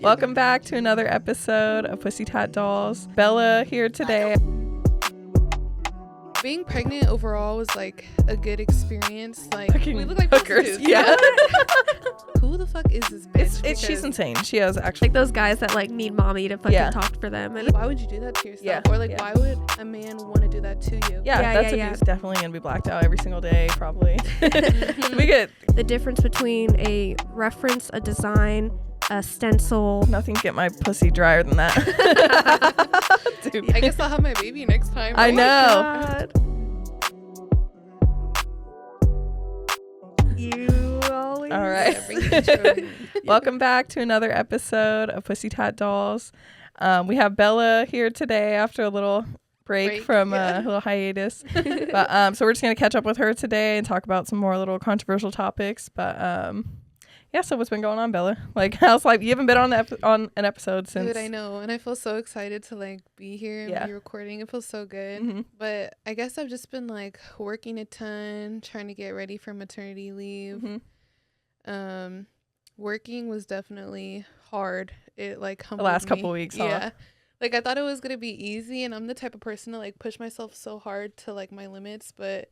Welcome back to another episode of PTD. Bella here today. Being pregnant overall was like a good experience. Like Fucking we look like hookers. prostitutes. Yeah. Who the fuck is this bitch? She's insane. She has actually Like those guys that like need mommy to fucking Yeah. talk for them. And Why would you do that to yourself? Yeah, Or like yeah. why would a man want to do that to you? that's yeah. abuse. Definitely gonna be blacked out every single day, probably. We get the difference between a reference, a design, a stencil. nothing get my pussy drier than that. Dude. I guess I'll have my baby next time. I right? know. God. You always. All right. Yeah, bring the children. Welcome back to another episode of PTD. We have Bella here today after a little break from a little hiatus. But so we're just gonna catch up with her today and talk about some more little controversial topics. But yeah, so what's been going on, Bella? Like, how's life? You haven't been on an episode since. Dude, I know, and I feel so excited to like be here and be recording. It feels so good. Mhm. But I guess I've just been like working a ton, trying to get ready for maternity leave. Mhm. Working was definitely hard. It like humbled The last me. couple weeks, huh? Yeah. Like I thought it was gonna be easy, and I'm the type of person to like push myself so hard to like my limits, but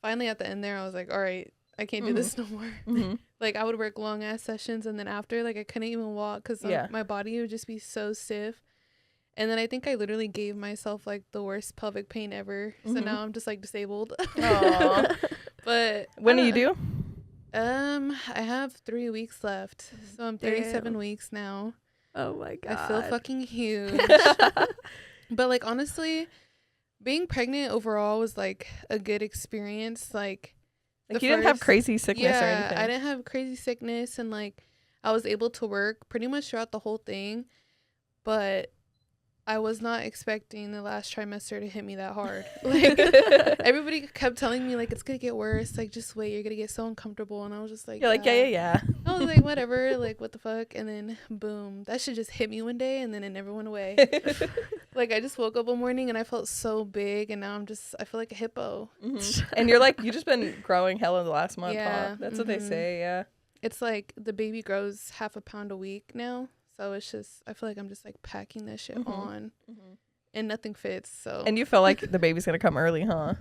finally at the end there I was like, all right, I can't do this no more. Mhm. Like I would work long ass sessions, and then after like I couldn't even walk because my body would just be so stiff. And then I think I literally gave myself like the worst pelvic pain ever. So now I'm just like disabled. Aw. But When do you do? I have 3 weeks left, so I'm 37 weeks now. Oh my God. I feel fucking huge. But like honestly, being pregnant overall was like a good experience. Like You didn't have crazy sickness or anything. I didn't have crazy sickness, and like I was able to work pretty much throughout the whole thing, but I was not expecting the last trimester to hit me that hard. Like everybody kept telling me like it's gonna get worse, like just wait, you're gonna get so uncomfortable, and I was just like, You're like, yeah. I was like, whatever, like what the fuck, and then boom, that shit just hit me one day, and then it never went away. Like I just woke up one morning and I felt so big, and now I feel like a hippo. And you're like, you just been growing hella the last month, Yeah, huh? That's what they say, yeah. It's like the baby grows half a pound a week now. So it's just, I feel like I'm just like packing that shit on, and nothing fits. So And you feel like the baby's gonna come early, huh?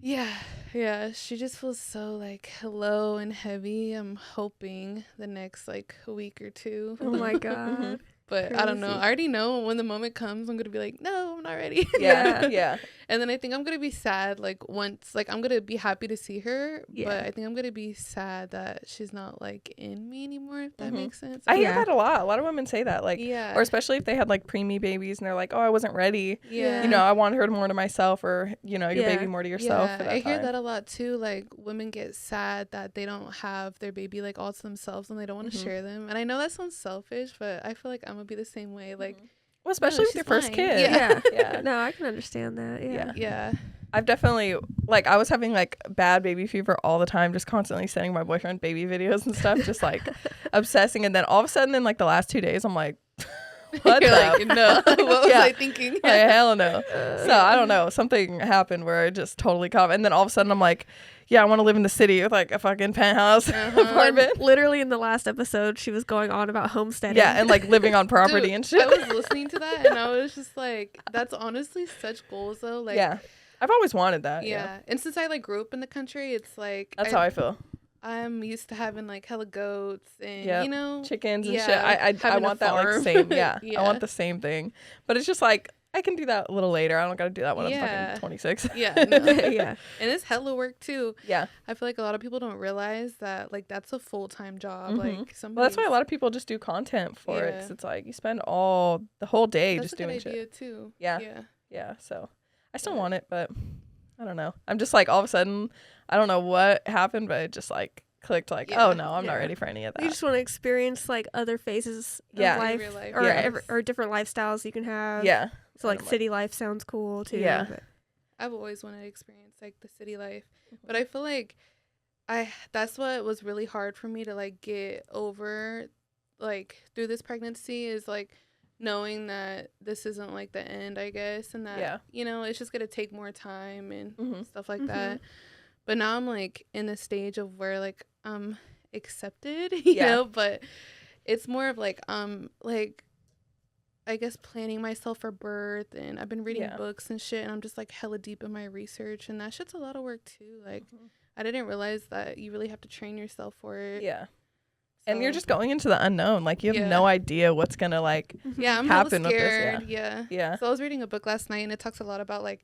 yeah. She just feels so like low and heavy. I'm hoping the next like a week or two. Oh my God. But I don't know. I already know when the moment comes, I'm gonna be like, no, I'm not ready. Yeah. And then I think I'm gonna be sad like once, like I'm gonna be happy to see her, but I think I'm gonna be sad that she's not like in me anymore, if that makes sense. I hear that a lot. A lot of women say that, like, Yeah. or especially if they had like preemie babies and they're like, oh, I wasn't ready. Yeah. You know, I want her more to myself, or your baby more to yourself. Yeah, I hear that a lot too. Like women get sad that they don't have their baby like all to themselves and they don't want to share them. And I know that sounds selfish, but I feel like I'm gonna be the same way. Like, well, especially with your first fine. kid. Yeah. No, I can understand that. Yeah. I've definitely, like, I was having like bad baby fever all the time, just constantly sending my boyfriend baby videos and stuff, just like obsessing. And then all of a sudden, in like the last 2 days, I'm like, what You're the like, no, what was I thinking? Like, hell no. So I don't know. Something happened where I just totally caught. And then all of a sudden I'm like, yeah, I want to live in the city with like a fucking penthouse apartment. Literally in the last episode, she was going on about homesteading. Yeah, and like living on property Dude, and shit. I was listening to that and I was just like, that's honestly such goals though. Like, yeah, I've always wanted that. Yeah. And since I like grew up in the country, it's like that's how I feel. I'm used to having like hella goats and you know, chickens and shit. I want that like same. Yeah, I want the same thing. But it's just like I can do that a little later. I don't got to do that when I'm fucking 26. Yeah, no. Yeah. And it's hella work too. Yeah, I feel like a lot of people don't realize that like that's a full-time job. Like well, that's why a lot of people just do content for it. 'Cause it's like you spend the whole day just doing shit. That's a good idea too. Yeah. So I still want it, but I don't know. I'm just like all of a sudden I don't know what happened, but it just like clicked like, oh no, I'm not ready for any of that. You just want to experience like other phases of life, real life. or different lifestyles you can have. Yeah. So like city life sounds cool too. Yeah. But I've always wanted to experience like the city life, but I feel like that's what was really hard for me to like get over like through this pregnancy is like knowing that this isn't like the end, I guess, and that you know, it's just gonna take more time and stuff like that. But now I'm like in the stage of where like I'm accepted, you know, but it's more of like I guess, planning myself for birth, and I've been reading books and shit, and I'm just like hella deep in my research, and that shit's a lot of work too. Like, I didn't realize that you really have to train yourself for it. Yeah. And you're just going into the unknown. Like, you have no idea what's going to, like, I'm happen with scared. this. Yeah. So I was reading a book last night, and it talks a lot about, like,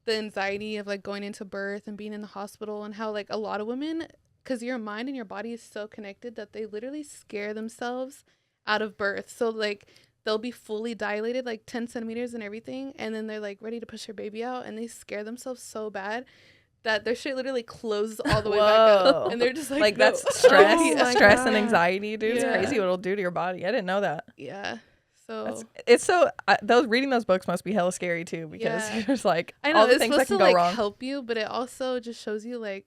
the anxiety of, like, going into birth and being in the hospital, and how, like, a lot of women, because your mind and your body is so connected that they literally scare themselves out of birth. So, like, they'll be fully dilated, like 10 centimeters and everything, and then they're, like, ready to push their baby out, and they scare themselves so bad that their shit literally closes all the way back up, and they're just like no. That's stress, stress God. And anxiety, dude. It's crazy what it'll do to your body. I didn't know that. Yeah, so it's so those reading those books must be hella scary too, because you're just like, I know all the it's things supposed that can to go like wrong. help you, but it also just shows you like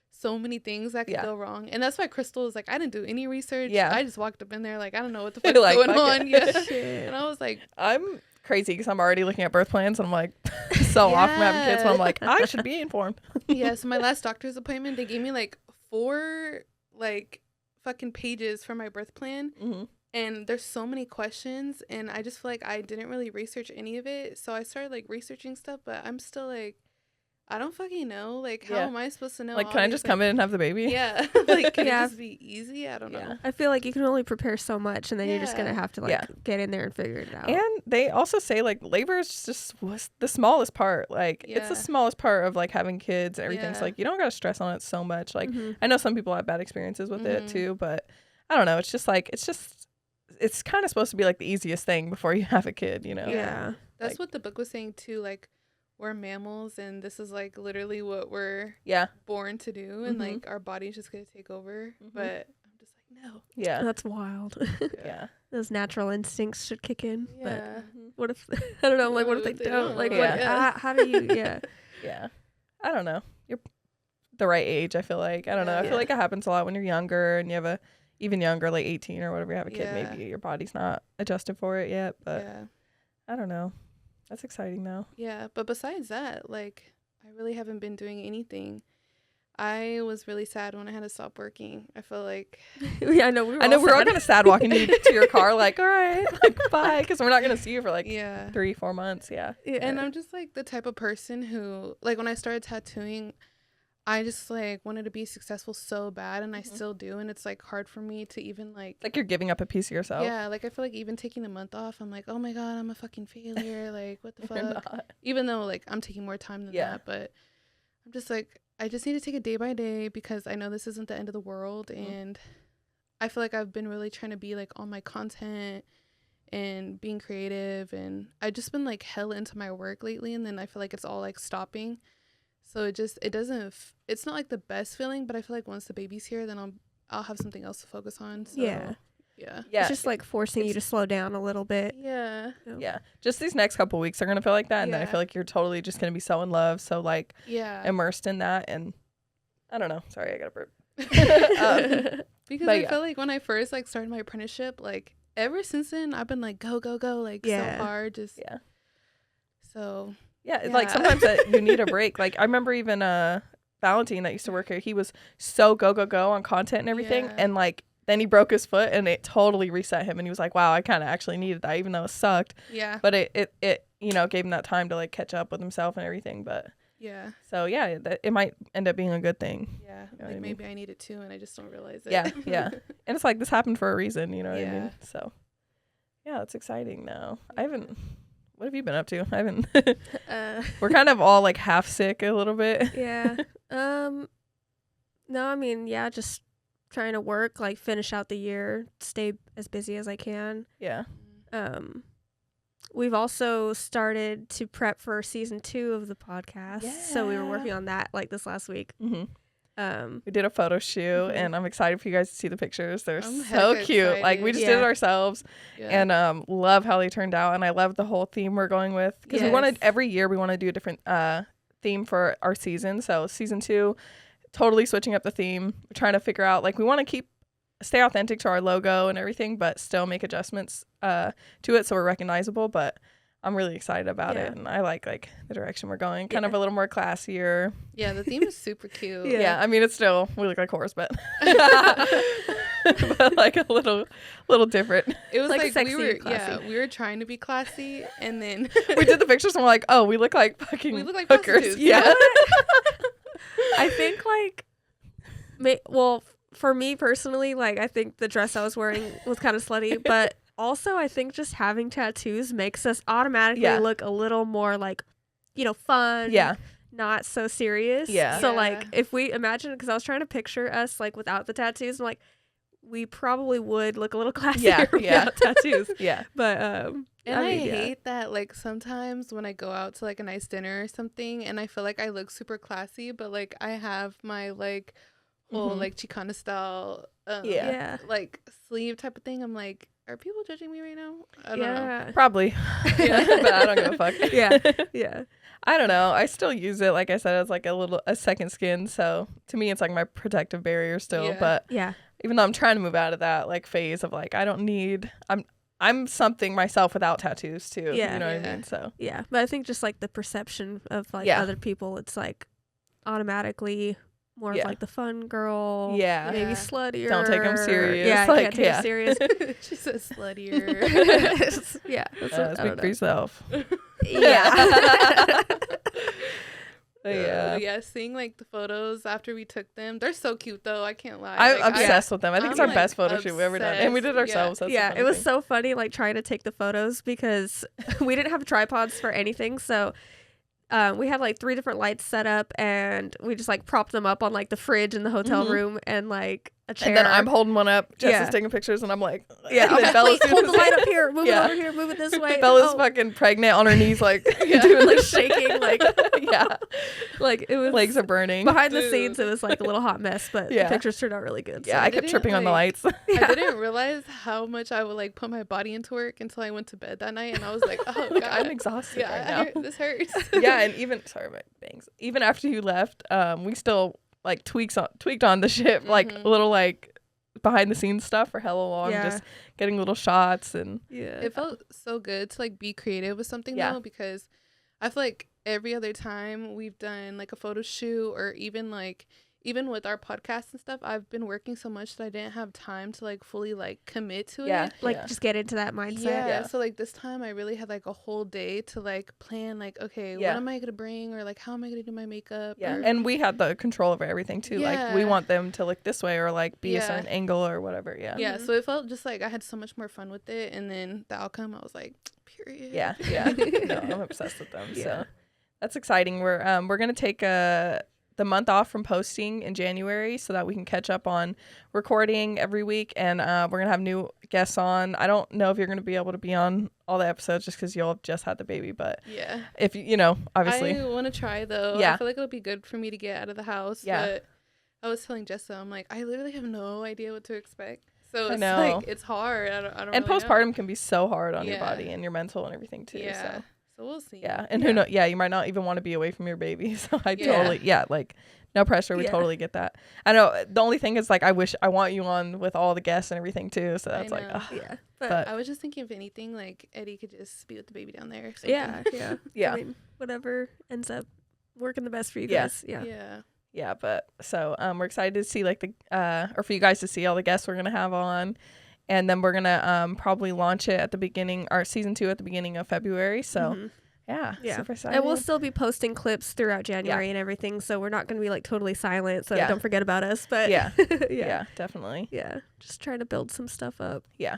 so many things that could go wrong, and that's why Crystal was like, I didn't do any research. I just walked up in there like, I don't know what the fuck's like, going on. And I was like, I'm crazy because I'm already looking at birth plans, and I'm like so off from having kids, but I'm like, I should be informed. So my last doctor's appointment, they gave me like 4 like fucking pages for my birth plan, and there's so many questions, and I just feel like I didn't really research any of it, so I started like researching stuff, but I'm still like, I don't fucking know. Like, how am I supposed to know? Like, can I just come in and have the baby? Yeah. Like, can it just be easy? I don't know. I feel like you can only prepare so much, and then you're just going to have to, like, get in there and figure it out. And they also say, like, labor is just the smallest part. Like, it's the smallest part of, like, having kids and everything. So, like, you don't got to stress on it so much. Like, I know some people have bad experiences with it, too. But, I don't know. It's just, like, it's kind of supposed to be, like, the easiest thing before you have a kid, you know? Yeah. That's like, what the book was saying, too. Like, we're mammals, and this is like literally what we're born to do, and like our body's just gonna take over. But I'm just like, no. Yeah, that's wild. Those natural instincts should kick in. But what if I don't know? Like, what if they don't? Like, how do you? I don't know. You're the right age. I feel like I don't know. I feel like it happens a lot when you're younger, and you have a even younger, like 18 or whatever. You have a kid, maybe your body's not adjusted for it yet. But I don't know. That's exciting though. Yeah, but besides that, like, I really haven't been doing anything. I was really sad when I had to stop working. I feel like I know we're all kind of sad walking to your car, like, all right, like, bye, because we're not gonna see you for like 3-4 months. And I'm just like the type of person who, like, when I started tattooing, I just like wanted to be successful so bad, and I still do, and it's like hard for me to even like you're giving up a piece of yourself. Yeah, like I feel like even taking a month off, I'm like, oh my god, I'm a fucking failure. Like, what the fuck? Even though like I'm taking more time than that, but I'm just like, I just need to take it day by day, because I know this isn't the end of the world, and I feel like I've been really trying to be like on my content and being creative, and I've just been like hella into my work lately, and then I feel like it's all like stopping. So it's not like the best feeling, but I feel like once the baby's here, then I'll have something else to focus on. So, yeah. It's just like forcing you to slow down a little bit. Yeah. Yeah. Just these next couple weeks are going to feel like that. And then I feel like you're totally just going to be so in love. So like immersed in that. And I don't know. Sorry, I got to burp. Because I feel like when I first like started my apprenticeship, like ever since then, I've been like, go, like so hard. Just, So... Yeah, it's like sometimes you need a break. Like I remember even Valentine that used to work here, he was so go on content and everything, and like then he broke his foot and it totally reset him, and he was like, wow, I kind of actually needed that, even though it sucked. Yeah. But it you know, gave him that time to like catch up with himself and everything. But so it might end up being a good thing. Yeah, you know like maybe I need it too, and I just don't realize it. Yeah. And it's like this happened for a reason, you know what I mean? So yeah, it's exciting now. What have you been up to? I haven't. We're kind of all like half sick a little bit. Yeah. No, I mean, just trying to work, like finish out the year, stay as busy as I can. Yeah. We've also started to prep for season 2 of the podcast. Yeah. So we were working on that like this last week. We did a photo shoot, and I'm excited for you guys to see the pictures. They're so cute. Excited. Like we just did it ourselves, and love how they turned out. And I love the whole theme we're going with, because we wanted every year we want to do a different theme for our season. So season 2, totally switching up the theme. We're trying to figure out, like, we want to stay authentic to our logo and everything, but still make adjustments to it so we're recognizable. But I'm really excited about it, and I like the direction we're going. Kind of a little more classier. Yeah, the theme is super cute. Yeah, I mean, it's still, we look like horse, but but like a little different. It was like sexy we were and classy. we were trying to be classy, and then We did the pictures and we're like, oh, we look like fucking we look like hookers. prostitutes. Yeah. I think like, well, for me personally, like I think the dress I was wearing was kind of slutty, but also I think just having tattoos makes us automatically look a little more like, fun. Yeah. Not so serious. Yeah. So like if we imagine, because I was trying to picture us like without the tattoos, I'm like, we probably would look a little classier without tattoos. Yeah. But And I hate that, like, sometimes when I go out to, like, a nice dinner or something, and I feel like I look super classy, but, like, I have my, like, whole, like, Chicana style, like, sleeve type of thing. I'm like, are people judging me right now? I don't know. Probably. But I don't give a fuck. Yeah. I don't know. I still use it, like I said, as like a second skin. So to me, it's like my protective barrier still. Yeah. But Yeah. even though I'm trying to move out of that like phase of like, I don't need, I'm something myself without tattoos too. Yeah. You know what I mean? So Yeah. But I think just like the perception of like other people, it's like automatically more of like the fun girl. Yeah. Maybe sluttier. Don't take them serious. Yeah. Like, Can't take them serious. She says sluttier. Yeah. Speak for yourself. Yeah. Yeah, seeing like the photos after we took them, they're so cute though. I can't lie. I'm like, obsessed with them. I think it's our I'm, best like, photo shoot we've ever done, and we did it ourselves. That's Yeah, it was so funny like trying to take the photos because we didn't have tripods for anything, so we had like 3 different lights set up, and we just like propped them up on like the fridge in the hotel room and like a chair. And then I'm holding one up, Jess is taking pictures, and I'm like, yeah, and then Bella's hold the light up here, move it over here, move it this way. Bella's fucking pregnant on her knees, like doing like shaking, like like it was legs are burning. Behind the scenes, it was like a little hot mess, but the pictures turned out really good. Yeah, so. I kept tripping on the lights. I didn't realize how much I would like put my body into work until I went to bed that night, and I was like, oh god, I'm exhausted right now. This hurts. Yeah, and even my bangs. Even after you left, we still like tweaked on the ship, like little like behind the scenes stuff for hella long, just getting little shots, and it felt so good to like be creative with something though, because I feel like every other time we've done like a photo shoot or even with our podcast and stuff, I've been working so much that I didn't have time to like fully like commit to it. Like just get into that mindset. Yeah. So like this time I really had like a whole day to like plan like, okay, what am I gonna bring, or like how am I gonna do my makeup? And we had the control over everything too. Like we want them to look this way or like be a certain angle or whatever. So it felt just like I had so much more fun with it, and then the outcome I was like, period. No, I'm obsessed with them. So that's exciting. We're gonna take the month off from posting in January so that we can catch up on recording every week, and we're gonna have new guests on. I don't know if you're gonna be able to be on all the episodes just because you'll have just had the baby, but if you know, obviously I want to try though. I feel like it'll be good for me to get out of the house. But I was telling Jessa, I'm like, I literally have no idea what to expect. So it's like it's hard. I don't and really postpartum know. can be so hard on your body and your mental and everything too. So we'll see. And who knows? You might not even want to be away from your baby. So I totally, like, no pressure. We totally get that. I know the only thing is like, I want you on with all the guests and everything too. So that's like, But I was just thinking, if anything, like Eddie could just be with the baby down there. Yeah. I mean, whatever ends up working the best for you guys. Yeah. But so we're excited to see like or for you guys to see all the guests we're gonna have on. And then we're going to probably launch it at the beginning, our season 2 at the beginning of February. So, super excited. And we'll still be posting clips throughout January and everything. So we're not going to be like totally silent. So don't forget about us. But yeah, definitely. Yeah. Just trying to build some stuff up. Yeah.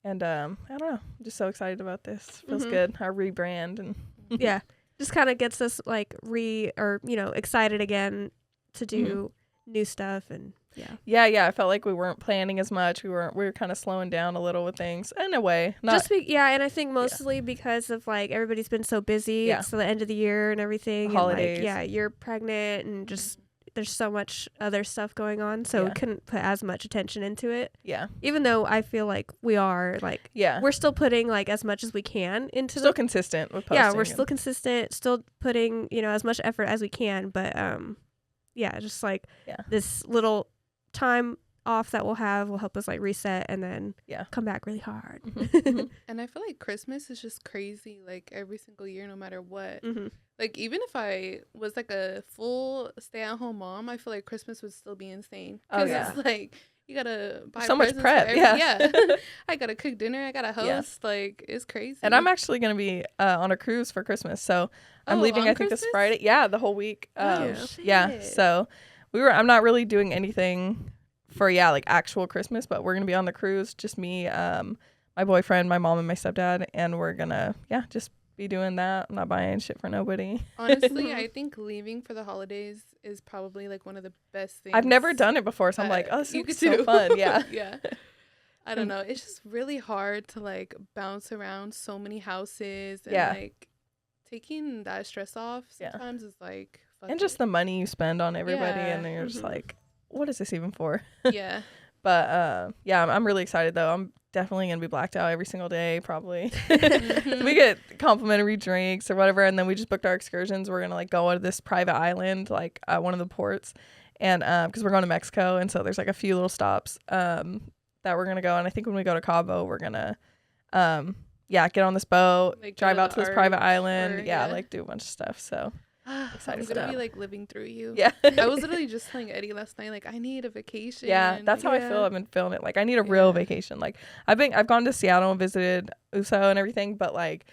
And I don't know. I'm just so excited about this. Feels good. Our rebrand. And just kind of gets us like excited again to do new stuff. And I felt like we weren't planning as much. We were kind of slowing down a little with things in a way. And I think mostly because of like everybody's been so busy. It's the end of the year and everything. Holidays. And, like, you're pregnant and just there's so much other stuff going on, so we couldn't put as much attention into it. Yeah. Even though I feel like we are like we're still putting like as much as we can into still consistent with posting. Yeah, we're still consistent, still putting, as much effort as we can, but just like this little time off that we'll have will help us like reset and then come back really hard. And I feel like Christmas is just crazy, like every single year, no matter what. Like even if I was like a full stay-at-home mom, I feel like Christmas would still be insane. It's like You gotta buy so much presents prep. for Yeah. I gotta cook dinner. I gotta host. Like, it's crazy. And I'm actually gonna be on a cruise for Christmas, so I'm leaving. I think Christmas? this Friday. Yeah, the whole week. Shit. Yeah. So I'm not really doing anything for like actual Christmas, but we're gonna be on the cruise. Just me, my boyfriend, my mom, and my stepdad, and we're gonna just be doing that. I'm not buying shit for nobody. Honestly, I think leaving for the holidays is probably like one of the best things. I've never done it before, so I'm like, oh, this is so fun. Yeah. Yeah. I don't know. It's just really hard to like bounce around so many houses and like taking that stress off sometimes is like and just the money you spend on everybody and then you're just like, what is this even for? Yeah. But I'm really excited though. I'm definitely gonna be blacked out every single day probably. We get complimentary drinks or whatever, and then we just booked our excursions. We're gonna like go to this private island, like one of the ports, and because we're going to Mexico, and so there's like a few little stops that we're gonna go. And I think when we go to Cabo, we're gonna get on this boat, like, drive out to this private island, like do a bunch of stuff. So I'm gonna be like living through you. Yeah. I was literally just telling Eddie last night, like, I need a vacation. Yeah, that's how I feel. I've been feeling it. Like, I need a real vacation. Like, I've gone to Seattle and visited USO and everything, but like,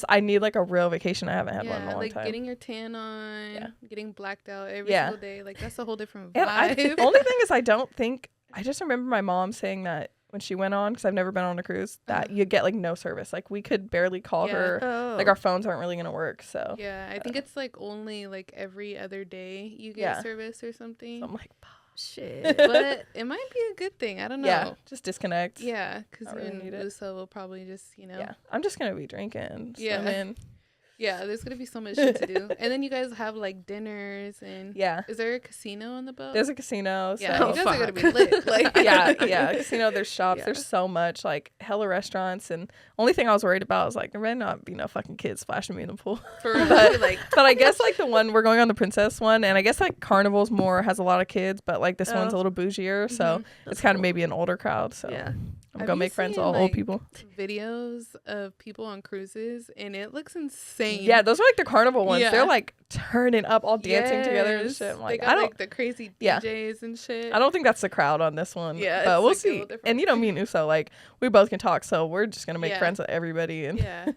I need like a real vacation. I haven't had one in a long time. Getting your tan on, getting blacked out every single day. Like, that's a whole different vibe. And the only thing is, I just remember my mom saying that when she went on, because I've never been on a cruise, that you get like no service. Like, we could barely call her. Like, our phones aren't really gonna work. So I think it's like only like every other day you get service or something. So I'm like, shit. But it might be a good thing. I don't know. Yeah, just disconnect. Yeah, because Uso will probably just I'm just gonna be drinking. Swimming. Yeah, there's gonna be so much shit to do. And then you guys have like dinners and is there a casino on the boat? There's a casino. So. Yeah, you guys are gonna be lit. Like casino. There's shops. There's so much, like hella restaurants. And only thing I was worried about was like there might not be no fucking kids splashing me in the pool. But I guess like the one we're going on, the princess one, and I guess like Carnival's has a lot of kids, but like this one's a little bougier, so it's kind of maybe an older crowd. So I'm gonna make friends with all old people. Videos of people on cruises, and it looks insane. Yeah, those are like the Carnival ones. They're like turning up, all dancing together and shit. I'm like, they got, like the crazy DJs and shit. I don't think that's the crowd on this one. Yeah, but we'll see. And me and Uso, like we both can talk, so we're just gonna make friends with everybody and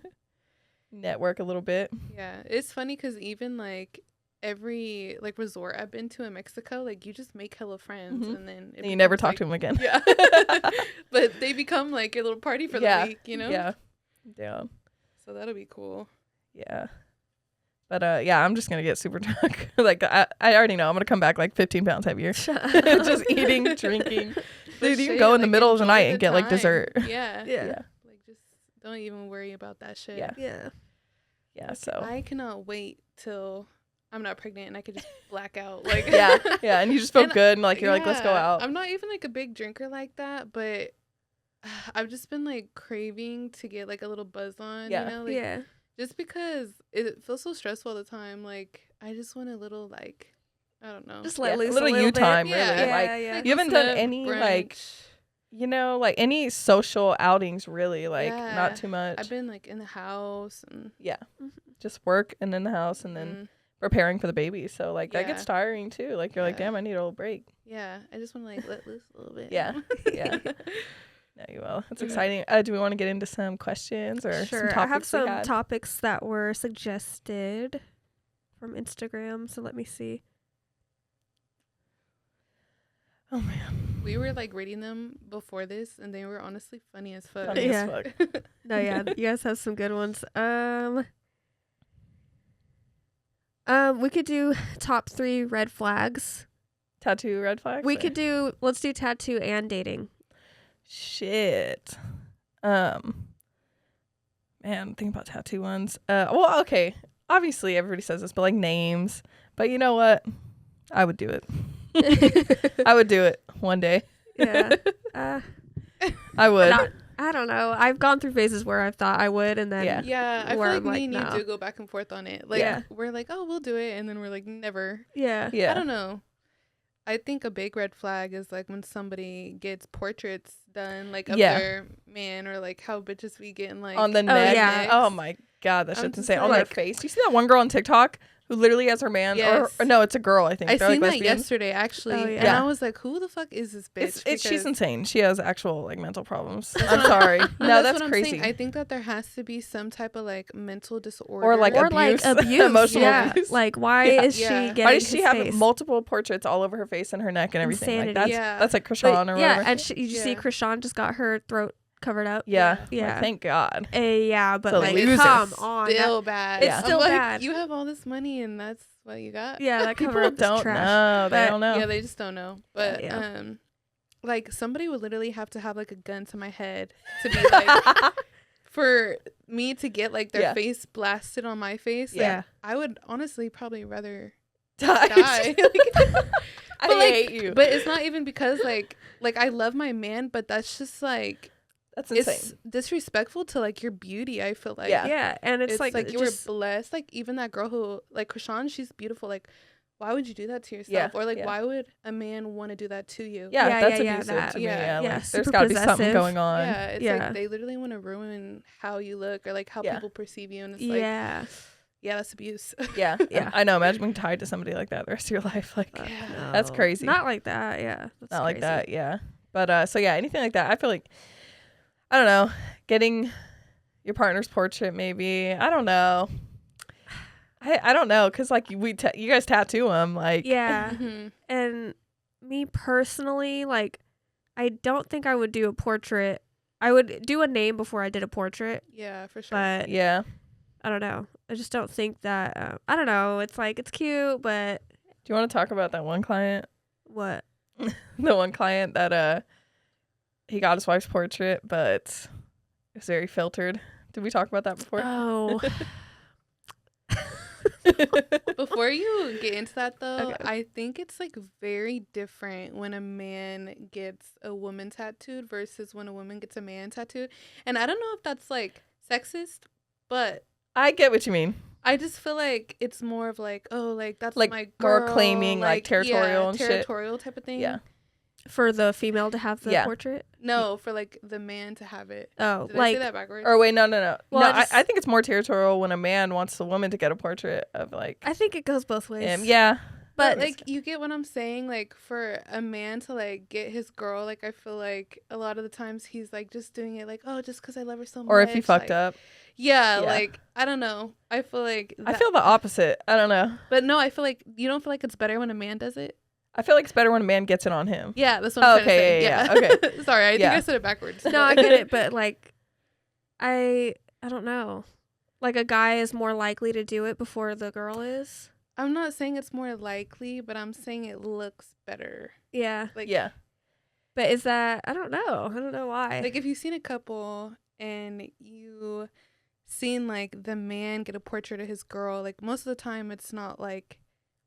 network a little bit. Yeah, it's funny because even like every like resort I've been to in Mexico, like you just make hella friends and then you never talk to them again. Yeah. But they become like a little party for the week, you know? Yeah. So that'll be cool. Yeah. But I'm just gonna get super drunk. Like I already know I'm gonna come back like 15 pounds heavier. Just eating, drinking. Dude, you can go in the middle of the night and get like dessert. Yeah. Like just don't even worry about that shit. Yeah. So I cannot wait till I'm not pregnant and I could just black out. Like and you just feel good and like you're like, let's go out. I'm not even like a big drinker like that, but I've just been like craving to get like a little buzz on, you know? Like, just because it feels so stressful all the time. Like I just want a little like, I don't know. Just let loose a little you time, really. Like you haven't done any brunch. Like like any social outings really, like not too much. I've been like in the house and just work and in the house and then preparing for the baby, so like that gets tiring too. Like you're like, damn, I need a little break. I just want to like let loose a little bit. No, you will. It's exciting. Do we want to get into some questions or sure? Some topics? I have some topics that were suggested from Instagram, so let me see. Oh man, we were like reading them before this, and they were honestly funny as fuck. No, you guys have some good ones. We could do top 3 red flags. Tattoo red flags? Let's do tattoo and dating. Shit. Man, think about tattoo ones. Well, okay. Obviously everybody says this, but like names. But you know what? I would do it. I would do it one day. Yeah. I would. I don't know. I've gone through phases where I've thought I would, and then I feel like me and you do go back and forth on it. Like we're like, oh, we'll do it, and then we're like, never. Yeah. I don't know. I think a big red flag is like when somebody gets portraits done like of their man, or like how bitches we getting like on the neck. Oh my god, that shit's insane. On their face. You see that one girl on TikTok who literally has her man. Yes. Or no, it's a girl, I think. I They're seen like that lesbians. yesterday, actually. Oh, yeah. And I was like, who the fuck is this bitch? She's insane. She has actual like mental problems. That's I'm what sorry. No, that's what I'm crazy. saying. I think that there has to be some type of like mental disorder. Or like abuse. Emotional abuse. Like, why is she getting Why does she his have face? multiple portraits all over her face and her neck and everything? Insanity. Like that's like Krishan or whatever. And did you see Krishan just got her throat covered up? Yeah. Yeah. Like, thank God. Yeah, but It's a like, loser. come on. Still bad. It's still I'm like, bad. You have all this money and that's what you got? Yeah, that People cover up don't is trash. know. They But- don't know. Yeah, they just don't know. But Yeah. like somebody would literally have to have like a gun to my head to be like for me to get like their face blasted on my face. Yeah. Like, I would honestly probably rather Die. die. I But, like, hate you. But it's not even because like I love my man, but that's just like That's insane. it's disrespectful to like your beauty. I feel like Yeah, and it's like you were just, blessed. Like even that girl who like Krishan, she's beautiful. Like why would you do that to yourself? Or like why would a man want to do that to you? Yeah, that's yeah, abusive that. to me. Yeah. Yeah, Yeah, like, super there's got to be something possessive. going on. Yeah, it's Yeah. like they literally want to ruin how you look or like how people perceive you, and it's like yeah. that's abuse. Yeah. Yeah. I know. Imagine being tied to somebody like that the rest of your life. Like, that's crazy. Not like that. Yeah, that's not like crazy. that. Yeah. But so yeah, anything like that. I feel like, I don't know, getting your partner's portrait. Maybe I don't know. I don't know, cause like you guys tattoo them. Like Yeah, Mm-hmm. and me personally, like, I don't think I would do a portrait. I would do a name before I did a portrait, Yeah, for sure. but yeah. I don't know. I just don't think that. I don't know. It's like it's cute, but Do you want to talk about that one client? what? The one client that he got his wife's portrait, but it was very filtered. Did we talk about that before? Oh, Before you get into that though, Okay. I think it's like very different when a man gets a woman tattooed versus when a woman gets a man tattooed. And I don't know if that's like sexist, but I get what you mean. I just feel like it's more of like, oh, like that's Like, my more girl, claiming, like, territorial and shit. territorial type of thing. Yeah. for the female to have the Yeah. portrait. No, for like the man to have it. Oh, Did I like say that backwards? Or wait, no. Well, No, I I think it's more territorial when a man wants the woman to get a portrait of like I think it goes both ways. him. Yeah. But But like you get what I'm saying, like for a man to like get his girl, like I feel like a lot of the times he's like just doing it like, oh, just because I love her so much. Or if he fucked like, up. Yeah, Yeah. like I don't know. I feel like I feel the opposite. I don't know. but no, I feel like you don't feel like it's better when a man does it. I feel like it's better when a man gets it on him. Yeah, that's what I'm trying to say. yeah, Okay. Sorry, I think Yeah. I said it backwards. no, I get it. But like, I don't know. Like a guy is more likely to do it before the girl is. I'm not saying it's more likely, but I'm saying it looks better. Yeah, Like Yeah. but is that? I don't know. I don't know why. Like if you've seen a couple and you seen like the man get a portrait of his girl, like most of the time it's not like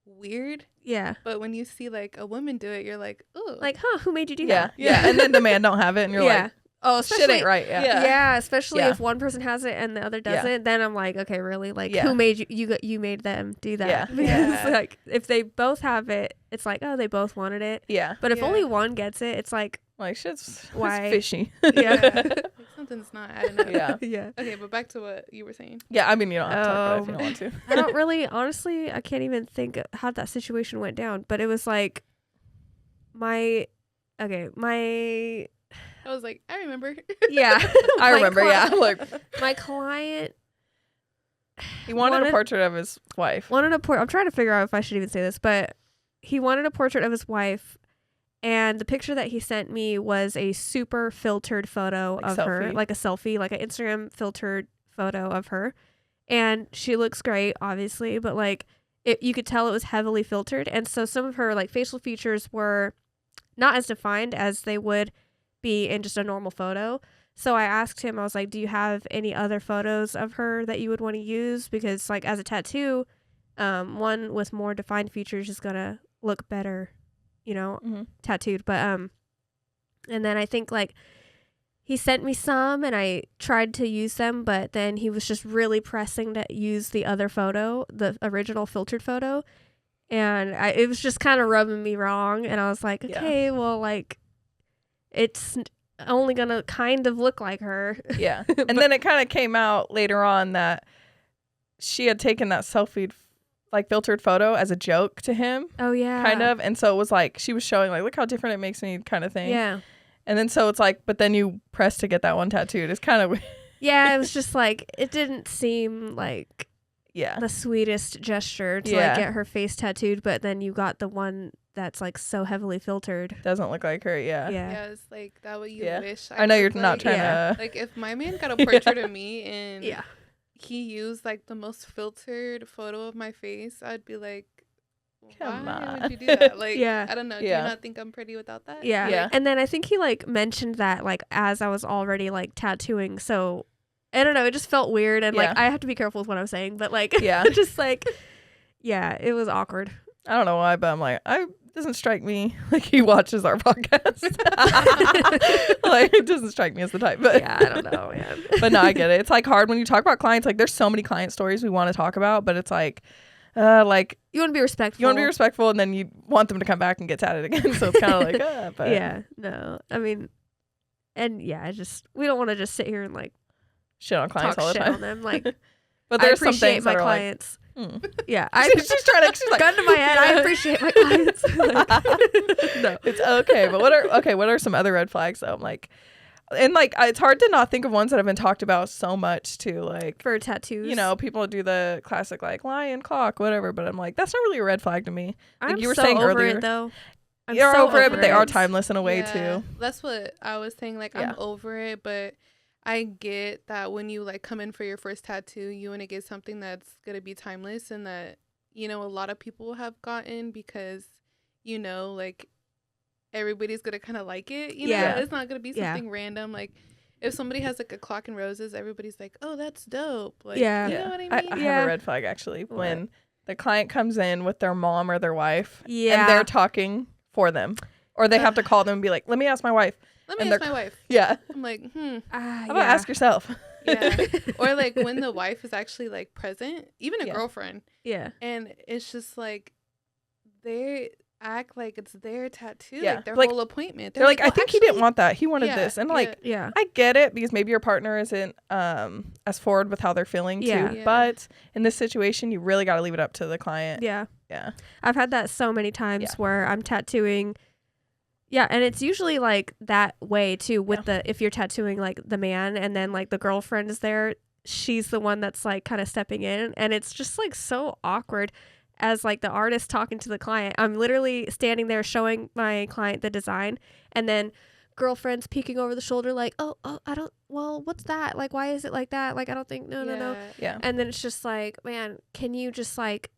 weird, yeah. but when you see like a woman do it, you're like, oh, Like, huh? Who made you do Yeah. that? Yeah. And then the man don't have it and you're yeah. like, Oh, shit especially ain't right. Yeah. Yeah. Yeah, especially Yeah. if one person has it and the other Yeah. doesn't, then I'm like, okay, really? Like, Yeah. who made you made them do that? Yeah. Because Yeah. like, if they both have it, it's like, oh, they both wanted it. Yeah. But if Yeah. only one gets it, it's like, Like shit's Why? fishy. yeah, like something's not adding up. Yeah. yeah. Okay, but back to what you were saying. Yeah. I mean, you don't have to talk about it if you Oh. don't want to. I don't really, honestly, I can't even think of how that situation went down. But it was like, my I was like, I remember. yeah, I My remember. Yeah. Like my client he wanted a portrait of his wife. wanted a I'm trying to figure out if I should even say this, but he wanted a portrait of his wife, and the picture that he sent me was a super filtered photo Like of her, selfie? like a selfie, like an Instagram filtered photo of her, and she looks great, obviously, but like you could tell it was heavily filtered, and so some of her like facial features were not as defined as they would be in just a normal photo. So I asked him, I was like, do you have any other photos of her that you would want to use? Because like as a tattoo, one with more defined features is going to look better, tattooed. But, and then I think like he sent me some and I tried to use them, but then he was just really pressing to use the other photo, the original filtered photo. And it was just kind of rubbing me wrong. And I was like, Yeah. okay, well, like, it's only gonna kind of look like her. Yeah. And then it kind of came out later on that she had taken that selfie like filtered photo as a joke to him. Oh yeah. Kind of. And so it was like she was showing like, look how different it makes me kind of thing. Yeah. And then so it's like, but then you press to get that one tattooed. It's kind of weird. Yeah, it was just like it didn't seem like the sweetest gesture to like get her face tattooed, but then you got the one that's like so heavily filtered. Doesn't look like her. Yeah. Yeah, it's like that what you wish. I know you're like. not trying to. Like if my man got a portrait of me and yeah, he used like the most filtered photo of my face, I'd be like, come on, would you do that? Like, yeah. I don't know. Do you not think I'm pretty without that? Yeah. Yeah. And then I think he like mentioned that like as I was already like tattooing, so I don't know, it just felt weird, and like I have to be careful with what I'm saying, but like just like it was awkward. I don't know why, but I'm like, doesn't strike me like he watches our podcast. Like it doesn't strike me as the type, but yeah, I don't know, man. But no, I get it. It's like hard when you talk about clients. Like there's so many client stories we want to talk about, but it's like you want to be respectful. You want to be respectful, and then you want them to come back and get tatted again. So it's kind of like, but yeah, no, I mean, and we don't want to just sit here and like shit on clients all the shit time on them, like. But there's some things my that are clients. Like, yeah, she's trying to. She's like, gun to my head. I appreciate my clients. Like, no, it's okay. But what are some other red flags though? I'm like, and like it's hard to not think of ones that have been talked about so much too. Like for tattoos, you know, people do the classic like lion, clock, whatever. But I'm like, that's not really a red flag to me. Like I'm you were so saying over earlier, it though. You're so over it, but they are timeless in a way too. That's what I was saying. Like I'm over it, but I get that when you like come in for your first tattoo, you want to get something that's gonna be timeless and that a lot of people have gotten because like everybody's gonna kind of like it. You know, it's not gonna be something random. Like if somebody has like a clock and roses, everybody's like, oh, that's dope. Like, you know what I mean? I have a red flag actually when the client comes in with their mom or their wife, and they're talking for them, or they have to call them and be like, let me ask my wife. Let me ask my wife. Yeah. I'm like, how about ask yourself? Yeah. Or like when the wife is actually like present, even a girlfriend. Yeah. And it's just like they act like it's their tattoo, like their whole appointment. They're like, I think he didn't want that. He wanted this. And like, I get it because maybe your partner isn't as forward with how they're feeling too. But in this situation, you really got to leave it up to the client. Yeah. Yeah. I've had that so many times where I'm tattooing. Yeah, and it's usually like that way too with if you're tattooing like the man and then like the girlfriend is there, she's the one that's like kind of stepping in, and it's just like so awkward as like the artist talking to the client. I'm literally standing there showing my client the design, and then girlfriend's peeking over the shoulder like, oh, what's that? Like, why is it like that? Like, I don't think, no. Yeah. And then it's just like, man, can you just like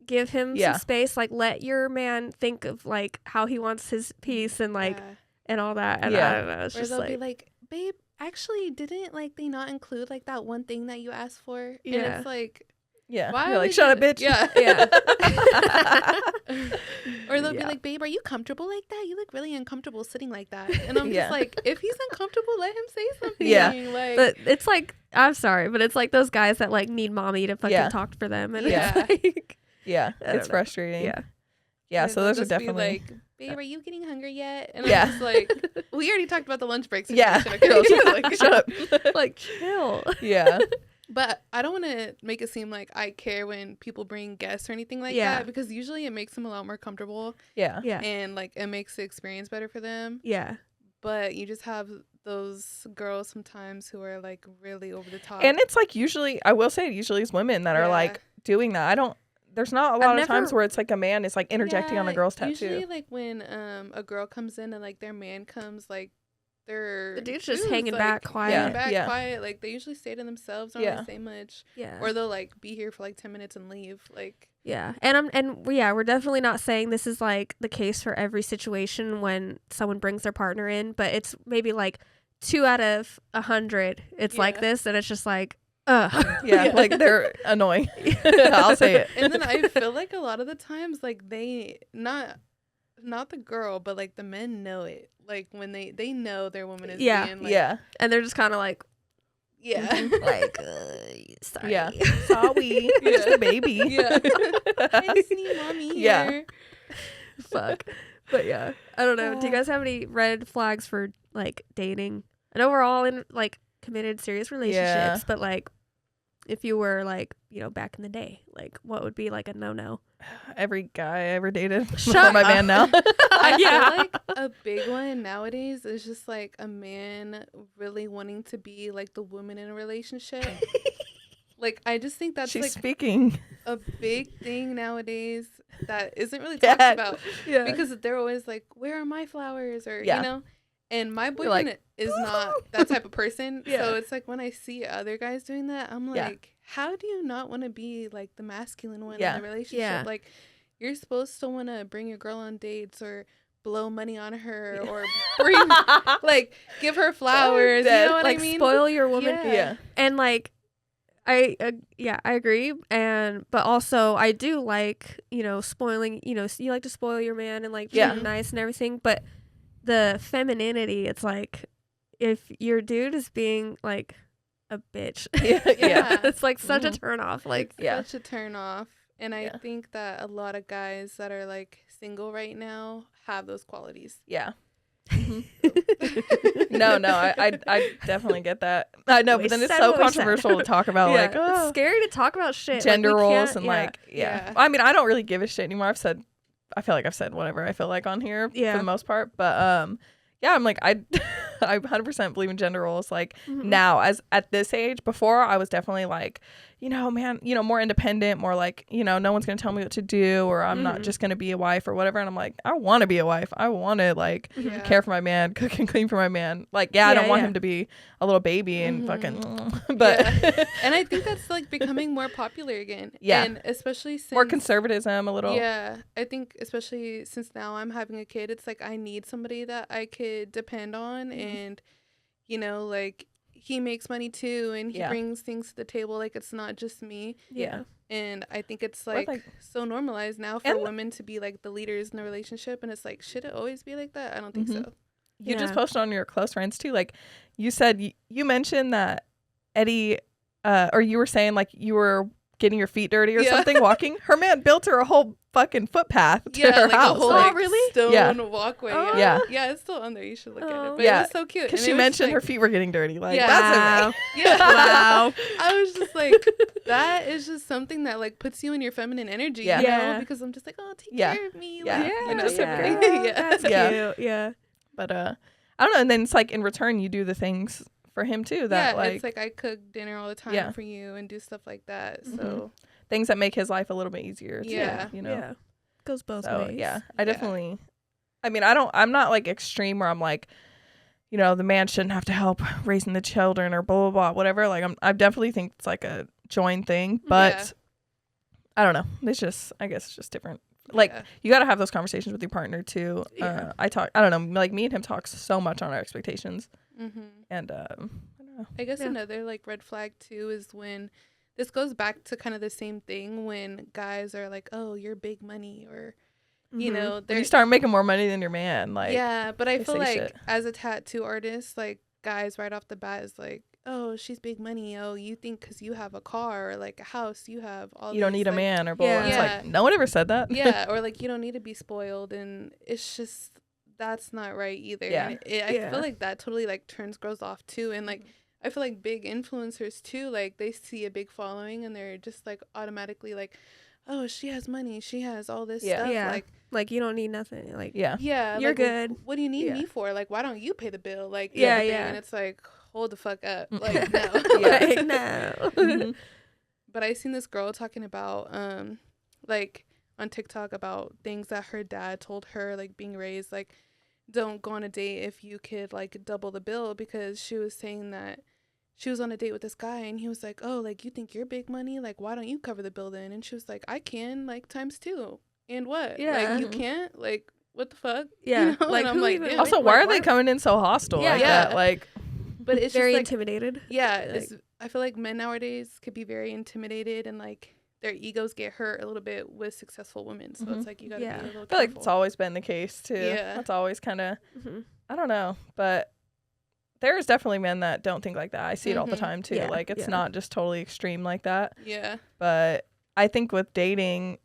give him some space, like let your man think of like how he wants his piece and like and all that, and I don't know, it's or just they'll like be like, babe, actually didn't like they not include like that one thing that you asked for? And it's like, why you're like, shut up, bitch. Or they'll be like, babe, are you comfortable like that? You look really uncomfortable sitting like that. And I'm just like, if he's uncomfortable, let him say something. Like, but it's like, I'm sorry, but it's like those guys that like need mommy to fucking talk for them, and it's like, it's frustrating. Yeah. So those are definitely like, babe, are you getting hungry yet? And I'm just like, we already talked about the lunch breaks. Like, shut up. Like, chill. Yeah. But I don't want to make it seem like I care when people bring guests or anything like that, because usually it makes them a lot more comfortable. Yeah. And like it makes the experience better for them. Yeah. But you just have those girls sometimes who are like really over the top. And it's like usually it's women that are like doing that. There's not a lot of times where it's like a man is like interjecting on a girl's tattoo. Usually like when a girl comes in and like their man comes, like the dude's just hanging back quiet. Quiet. Like they usually stay to themselves, don't really say much. Yeah. Or they'll like be here for like 10 minutes and leave. Like we're definitely not saying this is like the case for every situation when someone brings their partner in, but it's maybe like 2 out of 100 it's like this, and it's just like like they're annoying. I'll say it. And then I feel like a lot of the times like they not the girl, but like the men know it. Like when they know their woman is being like, and they're just kind of like like sorry, sorry, just a baby. I see mommy here. Fuck. But I don't know. Do you guys have any red flags for like dating? I know we're all in like committed serious relationships, but like if you were like, back in the day, like what would be like a no? Every guy I ever dated Shut before my up. man now. I Yeah. feel like a big one nowadays is just like a man really wanting to be like the woman in a relationship. Like, I just think that's She's like speaking. a big thing nowadays that isn't really Yeah. talked about. Yeah. Because they're always like, where are my flowers? Or, Yeah. and my You're boyfriend like, is not that type of person. Yeah. So it's like when I see other guys doing that, I'm Yeah. like, how do you not want to be like the masculine one Yeah. in the relationship? Yeah. Like, you're supposed to want to bring your girl on dates or blow money on her or bring, like, give her flowers. You know what like I mean? spoil your woman. Yeah. And like I agree, but also I do like, spoiling, you like to spoil your man and like treat Yeah. him nice and everything, but the femininity, it's like if your dude is being like a bitch, Yeah. it's like such a turn off. Like, Yeah. Such a turn off. And I Yeah. think that a lot of guys that are like single right now have those qualities. Yeah. No, I definitely get that. I know, We but then it's said so what we said. controversial to talk about, like, it's scary to talk about shit. gender like, we roles can't- and yeah. like, Yeah. I mean, I don't really give a shit anymore. I feel like I've said whatever I feel like on here Yeah. for the most part, but yeah, I'm like, I 100% believe in gender roles. Like Mhm. now, as at this age, before I was definitely like, man, more independent, more like, no one's gonna tell me what to do, or I'm not Mhm. just gonna be a wife or whatever. And I'm like, I want to be a wife. I want to like Yeah. care for my man, cook and clean for my man. Like, yeah, I don't Yeah, want yeah. him to be a little baby and Mhm. fucking, but Yeah. And I think that's like becoming more popular again. Yeah. And especially since more conservatism a little. Yeah. I think especially since now I'm having a kid, it's like I need somebody that I could depend on and like he makes money too and he Yeah. brings things to the table, like it's not just me. Yeah. And I think it's Or, like, like- so normalized now for And- women to be like the leaders in the relationship, and it's like, should it always be like that? I don't think Mhm. so. You just Yeah. posted on your close friends too. Like you said, you mentioned that Eddie, or you were saying like you were getting your feet dirty or Yeah. something walking. Her man built her a whole fucking footpath to Yeah, her like house. a whole Oh, like, really? stone Yeah. walkway. Oh. Yeah. Yeah, it's still on there. You should look at Oh. it. But Yeah. it was so cute. Because And she it was mentioned just, her like, feet were getting dirty. Like, Yeah. that's Wow. amazing. Yeah. Wow. I was just like, that is just something that like puts you in your feminine energy, Yeah. Yeah. because I'm just like, oh, take Yeah. care of me. Yeah. Like, Yeah. so yeah. pretty. Yeah. That's Yeah. cute. Yeah. But I don't know. And then it's like in return, you do the things for him too. That Yeah, it's like I cook dinner all the time Yeah. for you and do stuff like that. Mhm. So things that make his life a little bit easier. Yeah. Too, Yeah. Goes both So ways. yeah, I Yeah. definitely. I mean, I'm not like extreme where I'm like, the man shouldn't have to help raising the children or blah blah blah whatever. Like I definitely think it's like a joint thing, but Yeah. I don't know. It's just, I guess it's just different. Like yeah. you got to have those conversations with your partner too. Yeah. I don't know. Like me and him talk so much on our expectations, Mhm. and I don't know. I guess Yeah. another like red flag too is when this goes back to kind of the same thing when guys are like, "Oh, you're big money," or Mhm. When they're you start making more money than your man, like yeah. But I they feel say like shit. as a tattoo artist, like guys right off the bat is like, "Oh, she's big money. Oh, you think because you have a car or like a house, you have all. you don't these, need a like, man or blah. Blah. It's Yeah. like no one ever said that. Yeah, or like you don't need to be spoiled, and it's just that's not right either. Yeah. And I Yeah. feel like that totally like turns girls off too, and like I feel like big influencers too, like they see a big following and they're just like automatically like, oh, she has money, she has all this Yeah. stuff, Yeah. like Like you don't need nothing. Like Yeah. yeah, You're like, good. What do you need Yeah. me for? Like, why don't you pay the bill? Like, Yeah, type of thing. yeah. And it's like, hold the fuck up, Mm. like no. Yeah. Like, no. Mhm. But I seen this girl talking about like on TikTok about things that her dad told her, like being raised like don't go on a date if you could like double the bill, because she was saying that she was on a date with this guy and he was like, oh, like you think you're big money, like why don't you cover the bill then? And she was like, I can, like times two. And what? Yeah. Like you Mhm. can't? Like what the fuck? Yeah. You know? Like And I'm who like, even, damn. Also, like, why are they coming in so hostile Yeah. like Yeah. that? Like, But it's very just like intimidated? yeah, Like- it's, I feel like men nowadays could be very intimidated and like their egos get hurt a little bit with successful women. So Mhm. it's like you gotta Yeah. be a little I feel like careful. it's always been the case too. Yeah. That's always kind of, Mhm. I don't know, but there's definitely men that don't think like that. I see it all the Mhm. time too. Yeah, Like it's yeah. not just totally extreme like that. Yeah. But I think with dating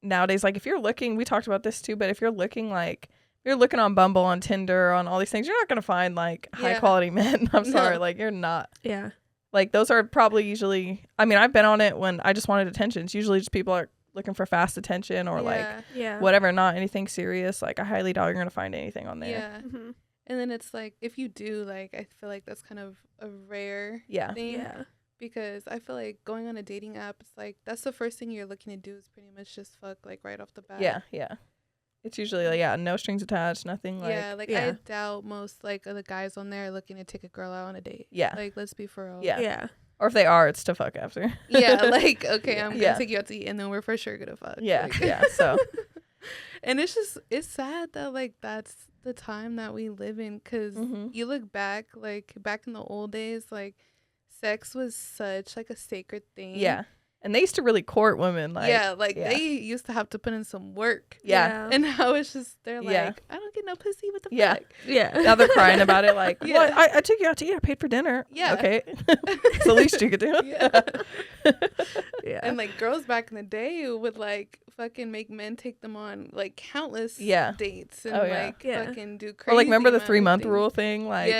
nowadays, like if you're looking, we talked about this too, but if you're looking on Bumble, on Tinder, on all these things, you're not gonna find like high Yeah. quality men. I'm No. sorry, like you're not. Yeah. Like those are probably usually, I mean, I've been on it when I just wanted attention. It's usually just people are looking for fast attention or like whatever, not anything serious. Like I highly doubt you're going to find anything on there. Yeah. Mm-hmm. And then it's like, if you do, like, I feel like that's kind of a rare thing. Yeah. Because I feel like going on a dating app, it's like, that's the first thing you're looking to do is pretty much just fuck, like, right off the bat. Yeah, yeah. It's usually, like, no strings attached, nothing like... I doubt most, like, of the guys on there are looking to take a girl out on a date. Yeah. Like, let's be for real. Yeah. Or if they are, it's to fuck after. Yeah, like, okay, I'm going to take you out to eat, and then we're for sure going to fuck. Yeah, like. So... And it's sad that, like, that's the time that we live in, because you look back, like, back in the old days, like, sex was such, like, a sacred thing. Yeah. And they used to really court women. Like, they used to have to put in some work. Yeah. And now it's just, they're like, I don't get no pussy, what the fuck? Yeah. Now they're crying about it, like, well, I took you out to eat, I paid for dinner. Yeah. Okay. It's the least you could do. Yeah. And, like, girls back in the day would, like, fucking make men take them on, like, countless dates and, like, fucking do crazy. Or, like, remember the 3-month rule thing? Like,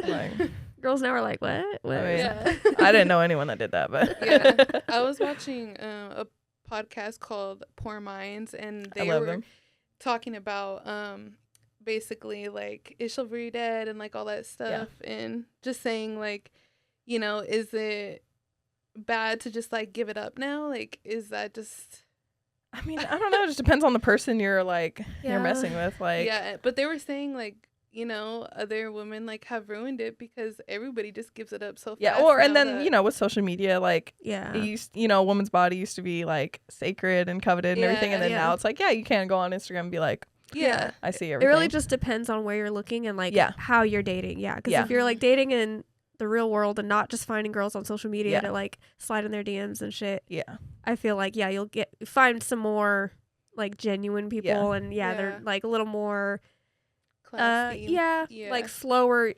like, girls now are like, what? I mean, I didn't know anyone that did that, but I was watching a podcast called Poor Minds, and they were talking about basically like is chivalry dead and like all that stuff, and just saying like, you know, is it bad to just like give it up now? Like, is that just... I mean, I don't know. It just depends on the person you're like you're messing with. Like, but they were saying like, you know, other women like have ruined it because everybody just gives it up so fast. Yeah, and then you know, with social media, like, it used, you know, a woman's body used to be like sacred and coveted and everything, and then now it's like, you can't go on Instagram and be like, I see everything. It really just depends on where you're looking and like how you're dating. Yeah, because if you're like dating in the real world and not just finding girls on social media to like slide in their DMs and shit. Yeah, I feel like you'll find some more like genuine people and they're like a little more. Like slower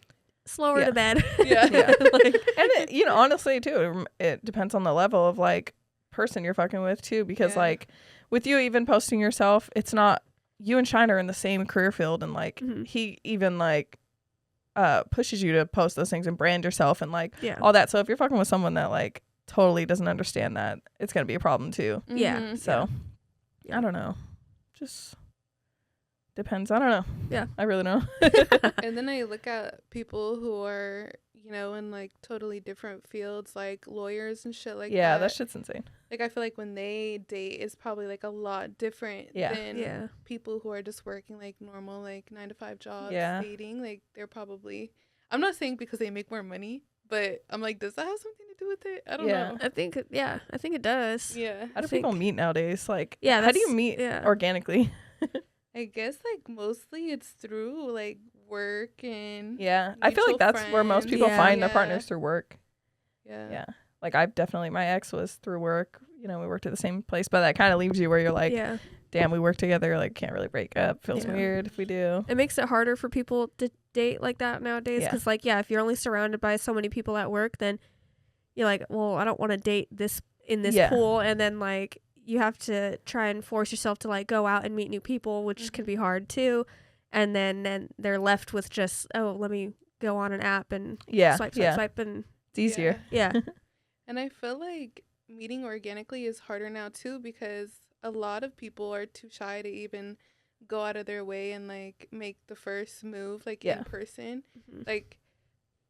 to bed. Like, and it, you know, honestly too, it depends on the level of like person you're fucking with too, because like with you even posting yourself, it's not, you and Shine are in the same career field, and like he even like pushes you to post those things and brand yourself and like all that. So if you're fucking with someone that like totally doesn't understand that, it's gonna be a problem too. So I don't know, just depends. I don't know. Yeah, I really don't know. And then I look at people who are, you know, in like totally different fields, like lawyers and shit like that. Yeah, that shit's insane. Like, I feel like when they date, it's probably like a lot different than people who are just working like normal, like 9-to-5 jobs, dating. Like, they're probably, I'm not saying because they make more money, but I'm like, does that have something to do with it? I don't know. I think it does. Yeah. How do people meet nowadays? Like, how do you meet organically? I guess like mostly it's through like work and I feel like that's where most people find their partners, through work. Yeah. Like, I've definitely, my ex was through work. You know, we worked at the same place, but that kind of leaves you where you're like, damn, we work together. Like, can't really break up. Feels weird if we do. It makes it harder for people to date like that nowadays. Because like, if you're only surrounded by so many people at work, then you're like, well, I don't want to date this in this pool, and then like you have to try and force yourself to like go out and meet new people, which can be hard too. And then they're left with just, let me go on an app and swipe, and it's easier. Yeah. And I feel like meeting organically is harder now too, because a lot of people are too shy to even go out of their way and like make the first move like in person. Like,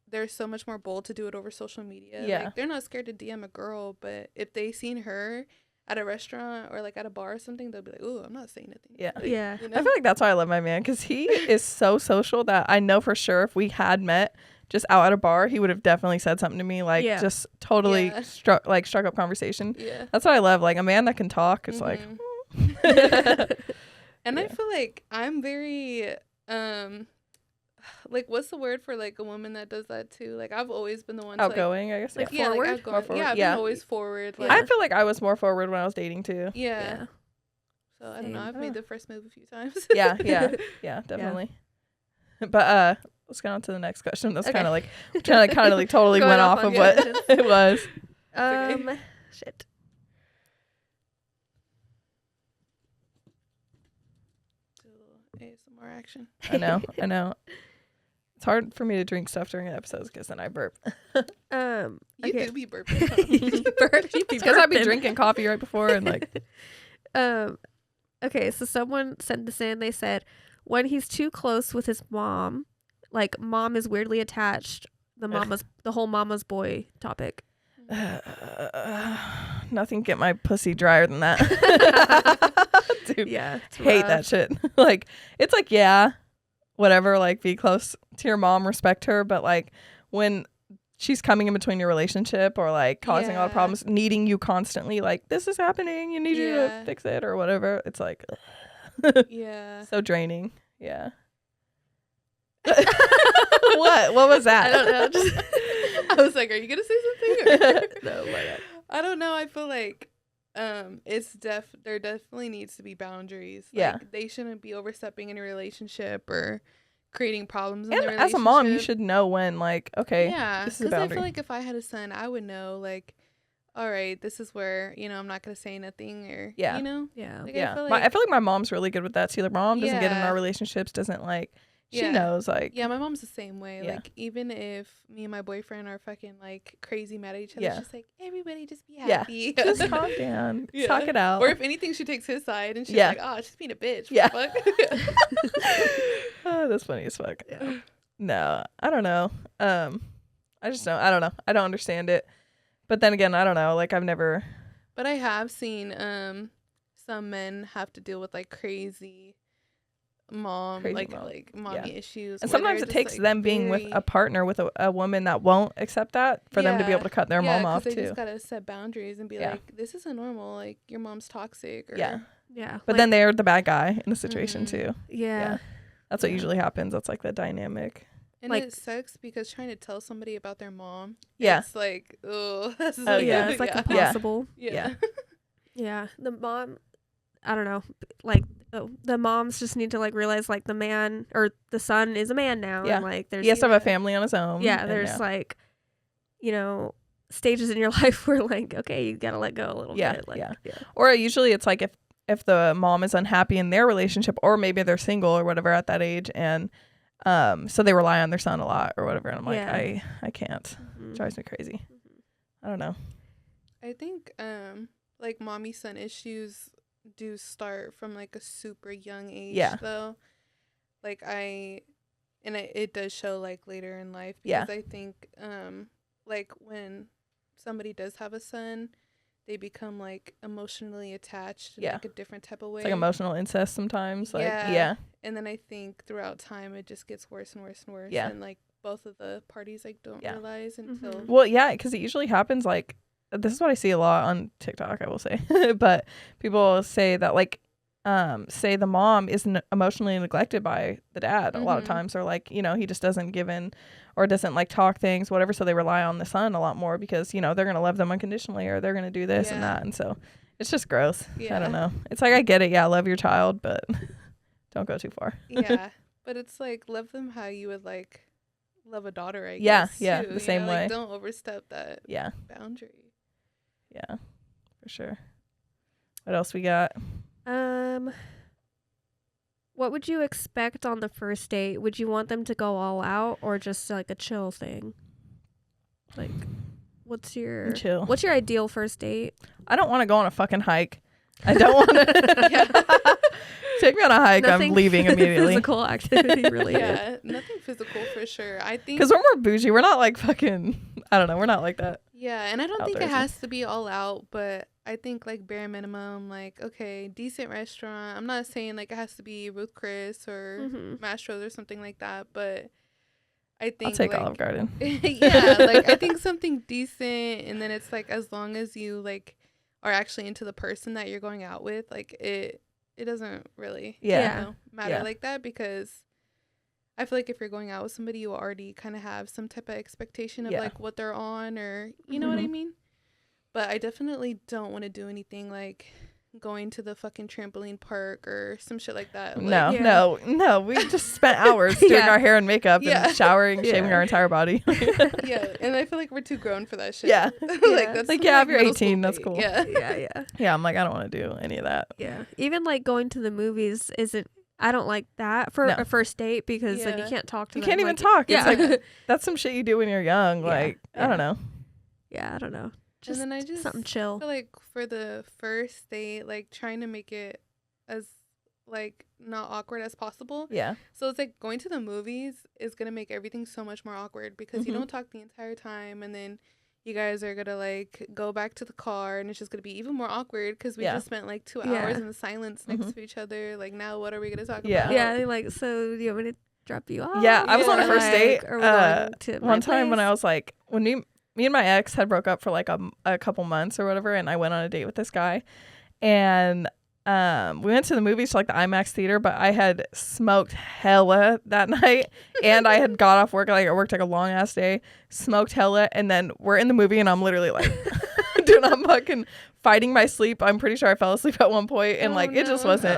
they're so much more bold to do it over social media. Like, they're not scared to DM a girl, but if they seen her at a restaurant or like at a bar or something, they'll be like, "Ooh, I'm not saying nothing." Yeah. Like, You know? I feel like that's why I love my man, because he is so social that I know for sure if we had met just out at a bar, he would have definitely said something to me, like just totally struck up conversation. That's what I love, like a man that can talk. It's like and I feel like I'm very like, what's the word for like a woman that does that too? Like, I've always been the one outgoing, I guess. Like, forward? Like outgoing. Forward. I've been always forward. Like, I feel like I was more forward when I was dating too. So I don't know. I've made the first move a few times. Yeah, definitely. But let's get on to the next question. That's kind of like totally went off of what it was. Shit. Do a little ASMR action. I know. It's hard for me to drink stuff during episodes because then I burp. You okay. do be burping. Huh? Because I'd be drinking coffee right before and like. Okay, so someone sent this in. They said when he's too close with his mom, like mom is weirdly attached. The whole mama's boy topic. Nothing get my pussy drier than that. Dude, Yeah, hate that shit. Like, it's like, yeah, whatever, like, be close to your mom, respect her, but like when she's coming in between your relationship or like causing all the problems, needing you constantly, like, this is happening, you need you to fix it or whatever, it's like Yeah. so draining. Yeah. What was that? I don't know. Just I was like, are you gonna say something? no, my God. I don't know. I feel like there definitely needs to be boundaries. Yeah. Like, they shouldn't be overstepping in a relationship or creating problems in And the relationship. as a mom, you should know when, like, okay, yeah, this is a because I boundary. feel like if I had a son, I would know, like, all right, this is where, I'm not gonna say nothing or Yeah. Yeah. Like, Yeah, I feel like my mom's really good with that too. Like, my mom doesn't get in Yeah. our relationships, doesn't like, she Yeah. knows, like, yeah, my mom's the same way. Yeah. Like, even if me and my boyfriend are fucking like crazy mad at each other, Yeah. it's just like, everybody just be Yeah. happy. just calm down, Yeah. talk it out. Or if anything, she takes his side and she's Yeah. like, oh, she's being a bitch. Yeah. What the fuck? Oh, that's funny as fuck. Yeah. No, I don't know. I just don't. I don't know. I don't understand it. But then again, I don't know. Like, I've never. But I have seen some men have to deal with like crazy mom, Crazy mom. like mommy issues. And where sometimes they're it just, takes like, them being with very- a partner with a woman that won't accept that for them to be able to cut their mom off they too. just gotta set boundaries and be Yeah. like, this isn't normal. Like, your mom's toxic. Or, Yeah. Yeah. But then they're the bad guy in the situation Mhm. too. Yeah. That's what Yeah. usually happens. That's like the dynamic. And Like- it sucks because trying to tell somebody about their mom, Yeah. it's like, oh, that's Oh, Yeah. It's like yeah. impossible. Yeah. Yeah. The mom, I don't know. Like, the moms just need to like realize like the man or the son is a man now. Yeah. And like there's He has to have a family on his own. yeah, and there's like, stages in your life where like, okay, you gotta let go a little Yeah, bit. Like, yeah. Or usually it's like if the mom is unhappy in their relationship, or maybe they're single or whatever at that age, and so they rely on their son a lot or whatever. And I'm like, Yeah. I can't. Mhm. It drives me crazy. Mhm. I don't know. I think like mommy son issues do start from like a super young age Yeah. though. Like it does show like later in life Yeah. because I think like when somebody does have a son, they become like emotionally attached in Yeah. like a different type of way. It's like emotional incest sometimes. Like, Yeah. yeah. And then I think throughout time it just gets worse and worse and worse. Yeah. And like both of the parties like don't Yeah. realize until Mhm. Well, yeah, because it usually happens like, this is what I see a lot on TikTok, I will say. But people say that like, say the mom is emotionally neglected by the dad a lot of Mhm. times, or like, he just doesn't give in or doesn't like talk things, whatever. So they rely on the son a lot more because, they're going to love them unconditionally, or they're going to do this and Yeah. that. And so it's just gross. I Yeah. don't know. It's like, I get it. Yeah. Love your child, but don't go too far. Yeah, but it's like love them how you would like love a daughter, I Yeah, guess. yeah, too, the same way. Like, don't overstep that Yeah. boundary. Yeah, for sure. What else we got? What would you expect on the first date? Would you want them to go all out or just like a chill thing? Like, what's your Chill. What's your ideal first date? I don't want to go on a fucking hike. I don't want to. Take me on a hike. Nothing I'm leaving immediately. Physical activity related. Yeah, nothing physical for sure. I think Because we're more bougie. We're not like fucking. I don't know. We're not like that. yeah, and I don't think it outdoorsy. has to be all out, but I think like bare minimum, like okay, decent restaurant. I'm not saying like it has to be Ruth Chris or Mhm. Mastro's or something like that, but I think I'll take like, Olive Garden. yeah, like I think something decent, and then it's like as long as you like are actually into the person that you're going out with, like it doesn't really Yeah. matter Yeah. like that, because I feel like if you're going out with somebody, you already kind of have some type of expectation of Yeah. like what they're on, or you know what I Mhm. mean. But I definitely don't want to do anything like going to the fucking trampoline park or some shit like that. No, Like, no. We just spent hours doing Yeah. our hair and makeup Yeah. and showering, Yeah. shaving our entire body. yeah, and I feel like we're too grown for that shit. Yeah. like Yeah. that's Like, some, yeah, if you're middle school 18, that's date. cool. Yeah. Yeah, yeah. Yeah, I'm like, I don't want to do any of that. Yeah. Even like going to the movies isn't I don't like that for a first date because then you can't talk to them. You can't even like, talk. It's like that's some shit you do when you're young. Yeah. Like I don't know. Yeah, I don't know. Just and then I just something chill. feel like for the first date, like trying to make it as like not awkward as possible. Yeah. So it's like going to the movies is gonna make everything so much more awkward because you don't talk the entire time, and then you guys are gonna like go back to the car, and it's just gonna be even more awkward because we just spent like 2 hours in the silence next to each other. Like now, what are we gonna talk about? Yeah, like, so do you want me to drop you off? Yeah, I was on a first date. Are we going to one time when I was like, when me and my ex had broke up for like a couple months or whatever, and I went on a date with this guy, and we went to the movies to like the IMAX theater, but I had smoked hella that night, and I had got off work, like I worked like a long ass day, smoked hella, and then we're in the movie, and I'm literally like, dude, I'm fucking fighting my sleep. I'm pretty sure I fell asleep at one point, and like it just wasn't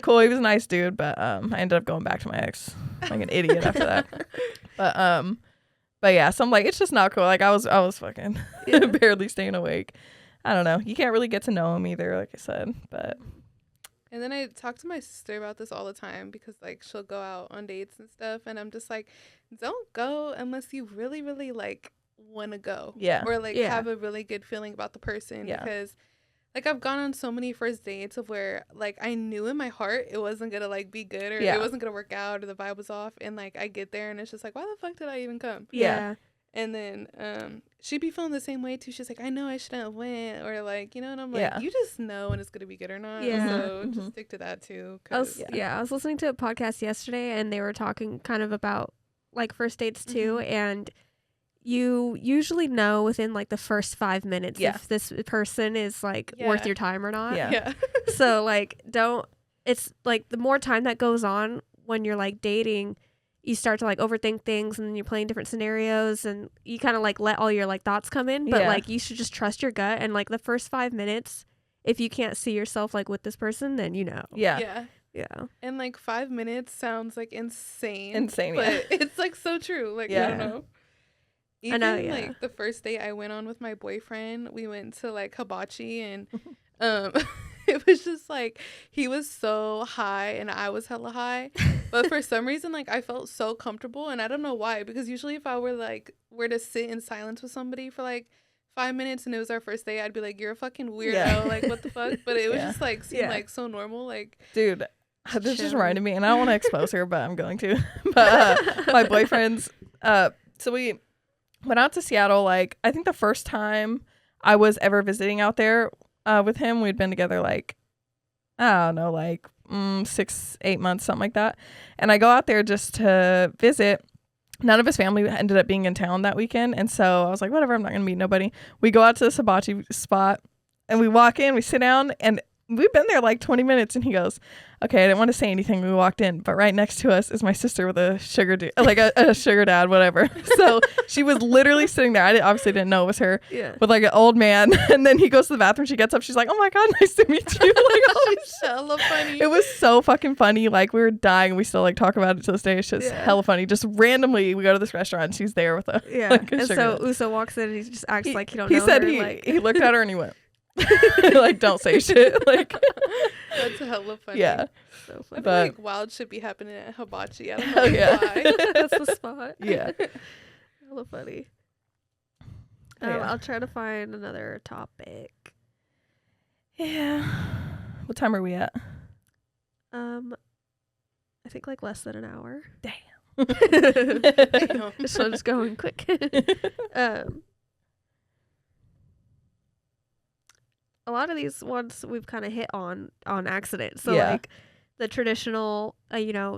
cool. He was a nice dude, but I ended up going back to my ex like an idiot after that. But yeah, so I'm like, it's just not cool. Like I was fucking barely staying awake. I don't know. You can't really get to know him either, like I said. But and then I talk to my sister about this all the time because like she'll go out on dates and stuff, and I'm just like, don't go unless you really, really like want to go. Yeah. Or like have a really good feeling about the person. Yeah. Because like I've gone on so many first dates of where like I knew in my heart it wasn't gonna like be good or it wasn't gonna work out or the vibe was off, and like I get there and it's just like, why the fuck did I even come? Yeah. And then she'd be feeling the same way too. She's like, I know I shouldn't have went, or like, you know, and I'm like, you just know when it's gonna be good or not. Yeah. So just stick to that too. I was listening to a podcast yesterday, and they were talking kind of about like first dates too, and you usually know within like the first 5 minutes if this person is like worth your time or not. Yeah. So like it's like the more time that goes on when you're like dating, you start to like overthink things, and then you're playing different scenarios, and you kind of like let all your like thoughts come in, but like you should just trust your gut, and like the first 5 minutes, if you can't see yourself like with this person, then you know. Yeah. And like 5 minutes sounds like insane, but it's like so true. Like I don't know. Even I know, like the first date I went on with my boyfriend, we went to like hibachi, and it was just like he was so high and I was hella high, but for some reason like I felt so comfortable, and I don't know why, because usually if I were to sit in silence with somebody for like 5 minutes and it was our first date, I'd be like, you're a fucking weirdo, like what the fuck. But it was just like seemed like so normal, like dude. This just reminded me, and I don't want to expose her, but I'm going to. But my boyfriend's so we went out to Seattle, like I think the first time I was ever visiting out there with him. We'd been together like, I don't know, like 6-8 months, something like that. And I go out there just to visit. None of his family ended up being in town that weekend, and so I was like, whatever, I'm not gonna meet nobody. We go out to this hibachi spot, and we walk in, we sit down, and we've been there like 20 minutes, and he goes, okay, I didn't want to say anything when we walked in, but right next to us is my sister with a sugar like a sugar dad, whatever. So she was literally sitting there. I obviously didn't know it was her, with like an old man. And then he goes to the bathroom, she gets up, she's like, oh my god, nice to meet you. Like, oh, hella funny. It was so fucking funny. Like we were dying. We still like talk about it to this day. It's just hella funny. Just randomly we go to this restaurant and she's there with a like a and sugar so dad. Uso walks in and he just acts like he don't know. He said her, he looked at her and he went like, don't say shit. Like that's hella funny. Yeah. So funny. I feel like wild shit be happening at hibachi. I don't know why. That's the spot. Yeah. Hella funny. I'll try to find another topic. Yeah. What time are we at? I think like less than an hour. Damn. Damn. So just going quick. A lot of these ones we've kind of hit on accident. So like the traditional,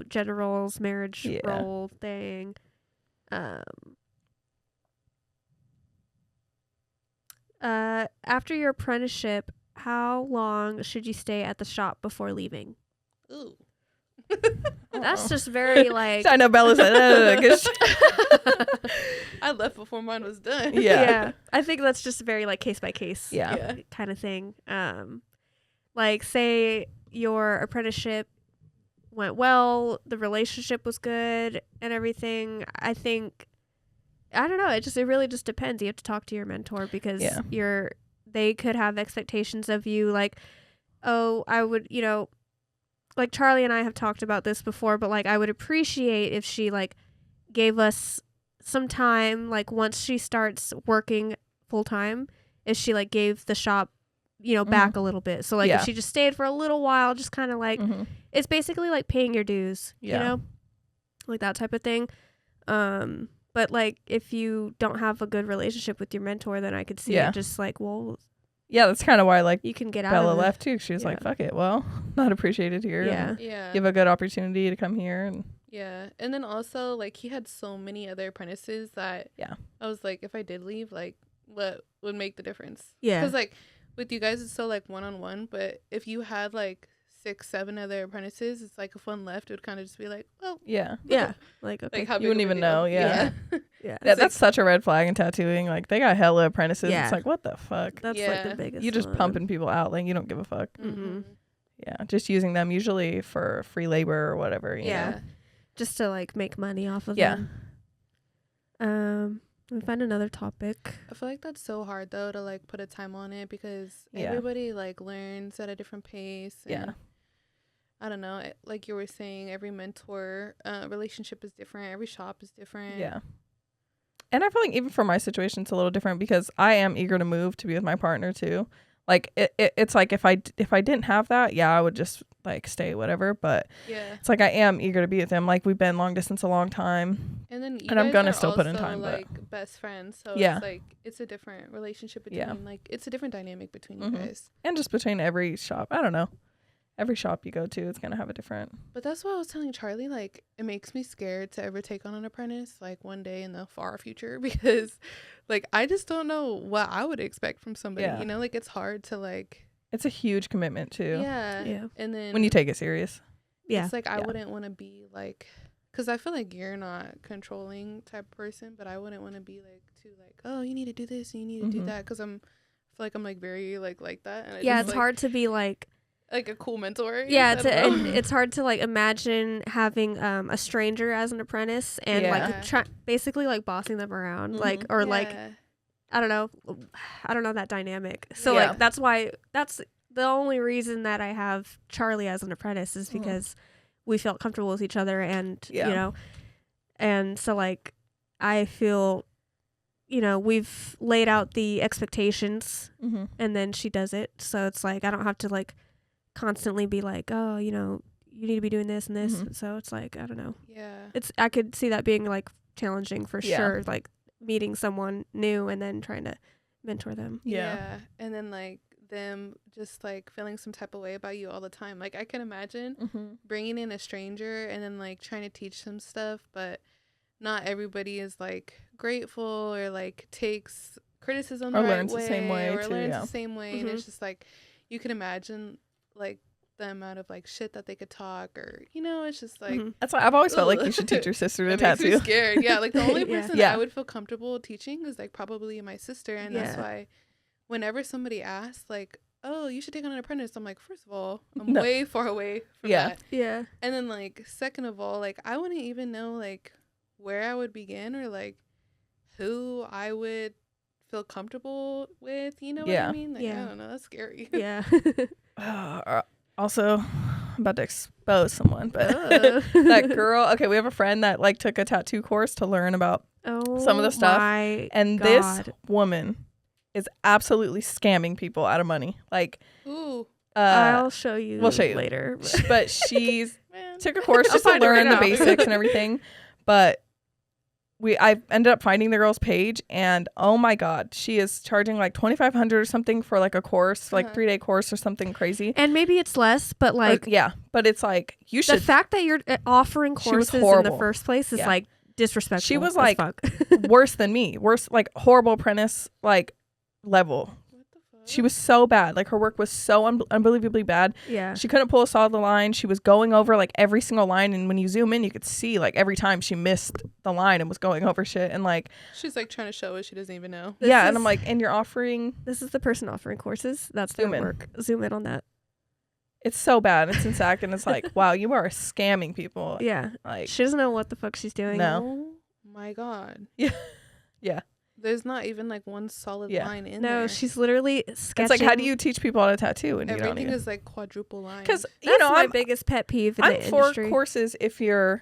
gender roles, marriage role thing. After your apprenticeship, how long should you stay at the shop before leaving? Ooh. That's just very like. I know Bella said. I left before mine was done. Yeah. I think that's just very like case by case. Kind of thing. Like say your apprenticeship went well, the relationship was good and everything. I don't know. It really just depends. You have to talk to your mentor because they could have expectations of you like, oh, I would, like Charlie and I have talked about this before, but like I would appreciate if she like gave us some time, like once she starts working full time, if she like gave the shop, you know, back a little bit. So like if she just stayed for a little while, just kind of like it's basically like paying your dues, you know, like that type of thing. But like if you don't have a good relationship with your mentor, then I could see it just like, well, yeah, that's kind of why like you can get out Bella of left too. She was like, fuck it, well, not appreciated here. Yeah. You have a good opportunity to come here. And yeah. And then also like he had so many other apprentices that I was like, if I did leave, like what would make the difference? Yeah. Because like with you guys, it's so like one-on-one, but if you had like 6-7 other apprentices, it's like if one left, it would kind of just be like, well, like okay, like how you wouldn't even know. Yeah. That's like, such a red flag in tattooing. Like they got hella apprentices. It's like, what the fuck? That's like the biggest. You just one. pumping people out. Like you don't give a fuck. Yeah, just using them usually for free labor or whatever. You know? Just to like make money off of them. Let me find another topic. I feel like that's so hard though to like put a time on it because everybody like learns at a different pace. And I don't know. Like you were saying, every mentor relationship is different. Every shop is different. Yeah. And I feel like even for my situation, it's a little different because I am eager to move to be with my partner too. Like it's like if I didn't have that, I would just like stay whatever. But it's like I am eager to be with him. Like we've been long distance a long time, and then I'm gonna still put in time. Like best friends, so it's like it's a different relationship between like it's a different dynamic between you guys, and just between every shop. I don't know. Every shop you go to, it's gonna have a different. But that's why I was telling Charlie, like, it makes me scared to ever take on an apprentice, like, one day in the far future, because, like, I just don't know what I would expect from somebody, you know? Like, it's hard to, like... It's a huge commitment, too. Yeah. And then... when you take it serious. It's like, I wouldn't want to be, like... Because I feel like you're not controlling type of person, but I wouldn't want to be, like, too, like, oh, you need to do this and you need to do that, because I feel like I'm, like, very, like that. And it's hard to be, like a cool mentor. And it's hard to like imagine having a stranger as an apprentice and like basically like bossing them around like or like I don't know that dynamic. So like that's the only reason that I have Charlie as an apprentice is because we felt comfortable with each other and you know, and so like I feel, you know, we've laid out the expectations and then she does it, so it's like I don't have to like constantly be like, oh, you know, you need to be doing this and this. So it's like, I don't know. I could see that being like challenging for sure, like meeting someone new and then trying to mentor them. And then like them just like feeling some type of way about you all the time. Like I can imagine bringing in a stranger and then like trying to teach them stuff, but not everybody is like grateful or like takes criticism or learns the same way or learns the same way. And it's just like you can imagine like the amount of like shit that they could talk, or you know, it's just like that's why I've always felt like you should teach your sister to tattoo. Makes me scared. Like the only person that I would feel comfortable teaching is like probably my sister, and that's why whenever somebody asks like, oh, you should take on an apprentice, I'm like, first of all, I'm way far away from that. And then like second of all, like I wouldn't even know like where I would begin or like who I would feel comfortable with, you know what I mean? Like I don't know, that's scary. Also, I'm about to expose someone, but that girl, okay, we have a friend that like took a tattoo course to learn about some of the stuff, and this woman is absolutely scamming people out of money. Like, I'll show you. We'll show you later. But she's took a course just to learn the basics and everything. But I ended up finding the girl's page, and oh my god, she is charging like $2,500 or something for like a course, like 3-day course or something crazy. And maybe it's less, but like but it's like you should. The fact that you're offering courses in the first place is like disrespectful. She was like worse than me, like horrible apprentice like level. She was so bad. Like her work was so unbelievably bad. She couldn't pull a solid line. She was going over like every single line, and when you zoom in, you could see like every time she missed the line and was going over shit. And like she's like trying to show us she doesn't even know. And I'm like, and you're offering. This is the person offering courses. That's their work. Zoom in on that. It's so bad. It's in SAC, and it's like, wow, you are scamming people. Like she doesn't know what the fuck she's doing. No. Oh my god. there's not even like one solid line in there. No, she's literally sketching. It's like, how do you teach people how to tattoo? And everything is like quadruple lines. Because my biggest pet peeve in the industry. I'm for courses if you're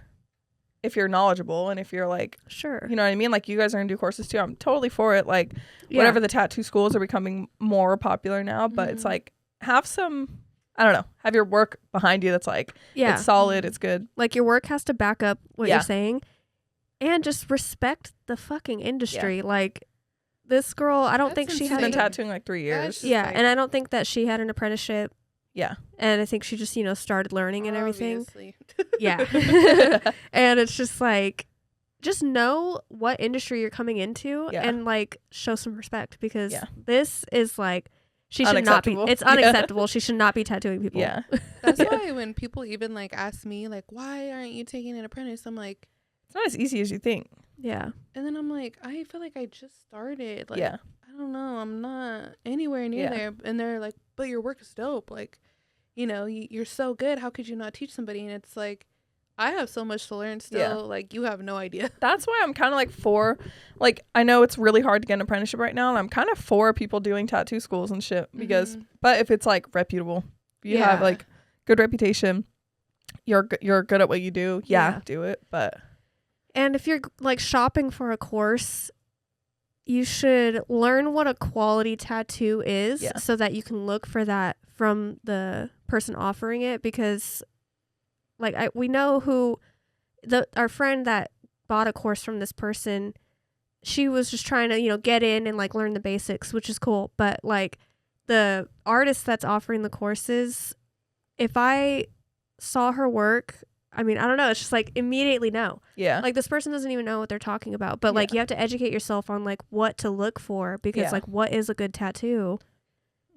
knowledgeable and if you're like, sure, you know what I mean? Like, you guys are gonna do courses too. I'm totally for it. Like, whatever, the tattoo schools are becoming more popular now, but it's like, have some, I don't know, have your work behind you that's like, it's solid, it's good. Like, your work has to back up what you're saying, and just respect the fucking industry. Like, this girl, I don't think she had been tattooing like 3 years. Yeah, and I don't think that she had an apprenticeship. Yeah. And I think she just, started learning and everything. Yeah. And it's just like, just know what industry you're coming into and like show some respect, because this is like, she should not be. It's unacceptable. She should not be tattooing people. Yeah. That's why when people even like ask me like, why aren't you taking an apprentice? I'm like, it's not as easy as you think. Yeah. And then I'm like, I feel like I just started. Like, I don't know. I'm not anywhere near there. And they're like, but your work is dope. Like, you're so good. How could you not teach somebody? And it's like, I have so much to learn still. Yeah. Like, you have no idea. That's why I'm kind of like for, like, I know it's really hard to get an apprenticeship right now, and I'm kind of for people doing tattoo schools and shit, because, but if it's like reputable, you have like good reputation, you're good at what you do, do it. But and if you're like shopping for a course, you should learn what a quality tattoo is, so that you can look for that from the person offering it, because like we know who our friend that bought a course from this person, she was just trying to, get in and like learn the basics, which is cool. But like the artist that's offering the courses, if I saw her work, I mean, I don't know, it's just like immediately no. Yeah. Like this person doesn't even know what they're talking about. But like you have to educate yourself on like what to look for, because like what is a good tattoo?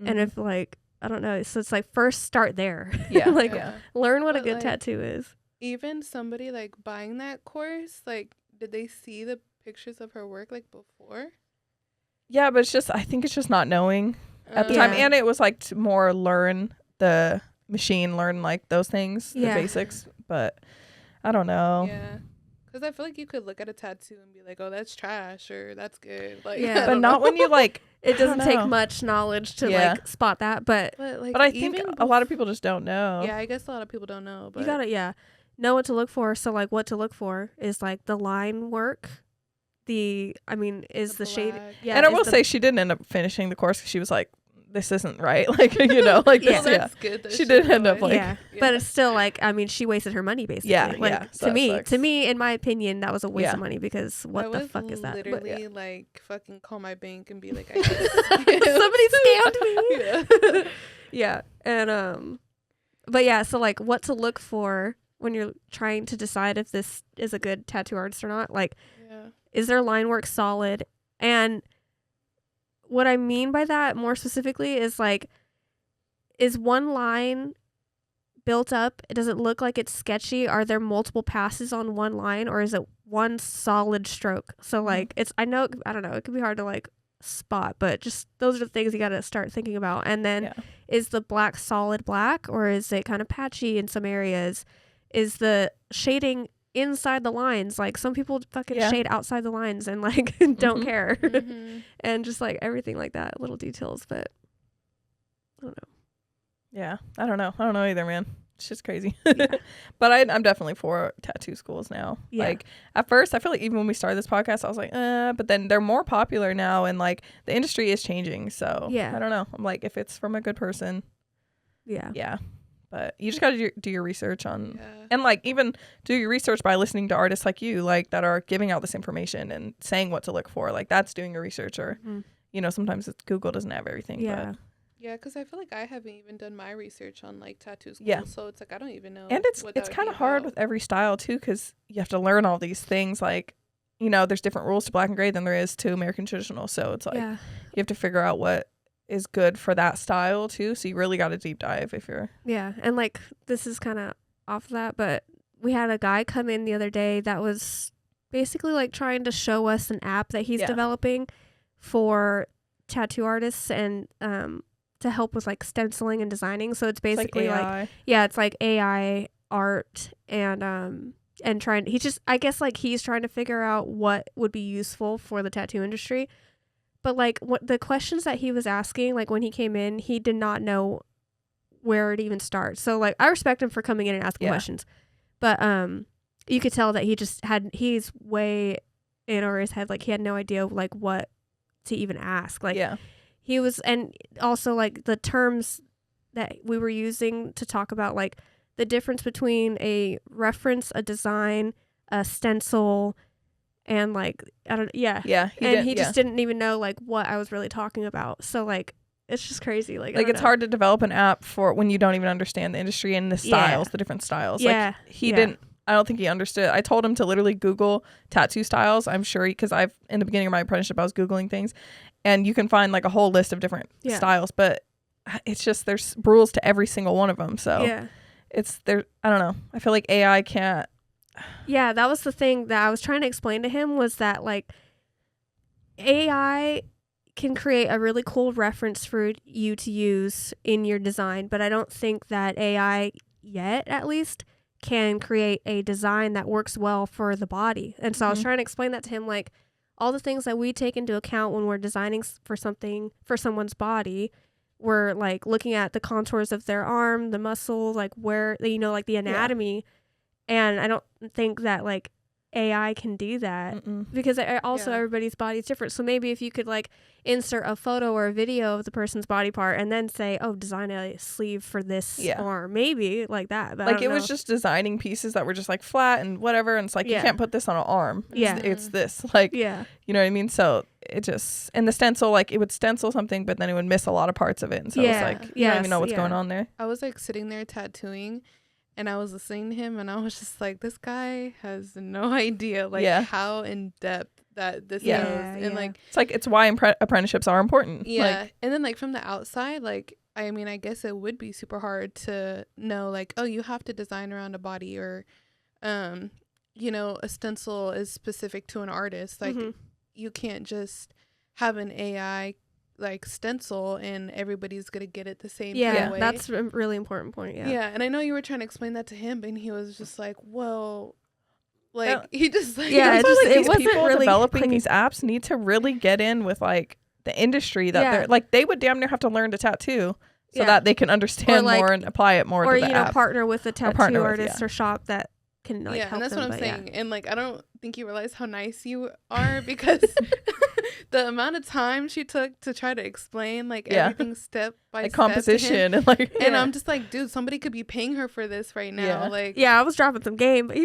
And if like, I don't know. So it's like, first start there. Yeah. Like learn what a good tattoo is. Even somebody like buying that course, like, did they see the pictures of her work like before? Yeah, but I think it's just not knowing at the time. And it was like to more learn the machine, learn like those things, the basics. But I don't know. Yeah. Because I feel like you could look at a tattoo and be like, oh, that's trash, or that's good. Like, but not when you like, it doesn't take much knowledge to like spot that. But I think a lot of people just don't know. Yeah, I guess a lot of people don't know. But you gotta know what to look for. So like what to look for is like the line work. The shade. Yeah. And I will say she didn't end up finishing the course because she was like, this isn't right. Like, like this. That's good that she did end up like. Yeah. But it's still like, she wasted her money basically. Yeah. Like to me, in my opinion, that was a waste of money, because what the fuck is that? Literally like fucking call my bank and be like, somebody scammed me. Yeah. And but yeah, so like what to look for when you're trying to decide if this is a good tattoo artist or not. Like, is their line work solid? And what I mean by that more specifically is like, is one line built up? Does it look like it's sketchy? Are there multiple passes on one line, or is it one solid stroke? So like I don't know, it could be hard to like spot, but just those are the things you got to start thinking about. And then is the black solid black, or is it kind of patchy in some areas? Is the shading inside the lines? Like some people fucking shade outside the lines and like don't care. And just like everything like that, little details. But I don't know. Yeah, I don't know either, man. It's just crazy. But I'm definitely for tattoo schools now. Like at first I feel like even when we started this podcast I was like but then they're more popular now, and like the industry is changing, so I don't know, I'm like, if it's from a good person, but you just got to do your research on, and like even do your research by listening to artists like you, like that are giving out this information and saying what to look for. Like that's doing your research, or sometimes Google doesn't have everything. But because I feel like I haven't even done my research on like tattoo school, so it's like I don't even know. And it's kind of hard with every style too, because you have to learn all these things. Like there's different rules to black and gray than there is to American traditional, so it's like you have to figure out what is good for that style too, so you really got to deep dive if you're and like this is kind of off that, but we had a guy come in the other day that was basically like trying to show us an app that he's developing for tattoo artists, and to help with like stenciling and designing. So it's basically like it's like AI art, and and I guess like he's trying to figure out what would be useful for the tattoo industry. But like what the questions that he was asking, like when he came in, he did not know where it even starts. So like I respect him for coming in and asking questions. But you could tell that he's way in over his head, like he had no idea like what to even ask. Like he was, and also like the terms that we were using to talk about like the difference between a reference, a design, a stencil, and like he just didn't even know like what I was really talking about. So like it's just crazy. Like it's hard to develop an app for when you don't even understand the industry and the styles, the different styles. Like he didn't. I don't think he understood. I told him to literally Google tattoo styles. I'm sure because in the beginning of my apprenticeship I was Googling things, and you can find like a whole list of different styles, but it's just there's rules to every single one of them. So it's there. I don't know. I feel like AI can't. Yeah, that was the thing that I was trying to explain to him, was that like AI can create a really cool reference for you to use in your design, but I don't think that AI yet, at least, can create a design that works well for the body. And so I was trying to explain that to him, like all the things that we take into account when we're designing for something for someone's body. We're like looking at the contours of their arm, the muscle, like where, you know, like the anatomy. And I don't think that like AI can do that because everybody's body is different. So maybe if you could like insert a photo or a video of the person's body part and then say, oh, design a sleeve for this arm, maybe like that. But like it was just designing pieces that were just like flat and whatever. And it's like, you can't put this on an arm. It's this like, you know what I mean? So it just, and the stencil, like it would stencil something, but then it would miss a lot of parts of it. And so it's like, you don't even know what's going on there. I was like sitting there tattooing, and I was listening to him, and I was just like, this guy has no idea, like, how in depth that this goes. And like, it's why apprenticeships are important. Yeah. Like, and then like from the outside, like, I mean, I guess it would be super hard to know, like, oh, you have to design around a body, or, you know, a stencil is specific to an artist. Like, you can't just have an AI like stencil and everybody's gonna get it the same way. That's a really important point. And I know you were trying to explain that to him, and he was just like, well, like he just like these people really developing these apps need to really get in with like the industry that they're like, they would damn near have to learn to tattoo so that they can understand more and apply it more or to the app. partner with a tattoo artist or shop that can like help and that's them, what I'm saying. And like I don't think you realize how nice you are, because the amount of time she took to try to explain like everything step by like step composition to him. and like and I'm just like, dude, somebody could be paying her for this right now. I was dropping some game, but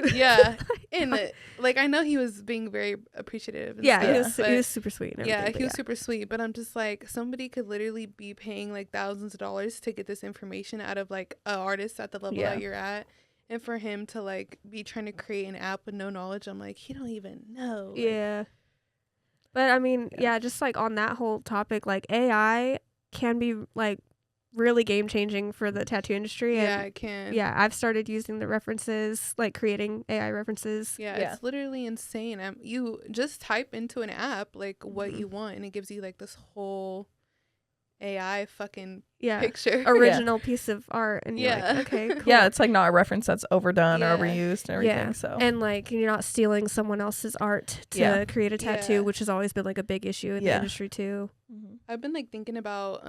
and like I know he was being very appreciative and he was super sweet and he was super sweet, but I'm just like, somebody could literally be paying like thousands of dollars to get this information out of like an artist at the level that you're at. And for him to like be trying to create an app with no knowledge, I'm like, he don't even know. But I mean, just like on that whole topic, like AI can be like really game changing for the tattoo industry. And it can. I've started using the references, like creating AI references. It's literally insane. You just type into an app like what you want, and it gives you like this whole AI fucking picture, original piece of art, and you're like, okay, cool. It's like not a reference that's overdone or overused and everything. So and like you're not stealing someone else's art to create a tattoo, which has always been like a big issue in the industry too. I've been like thinking about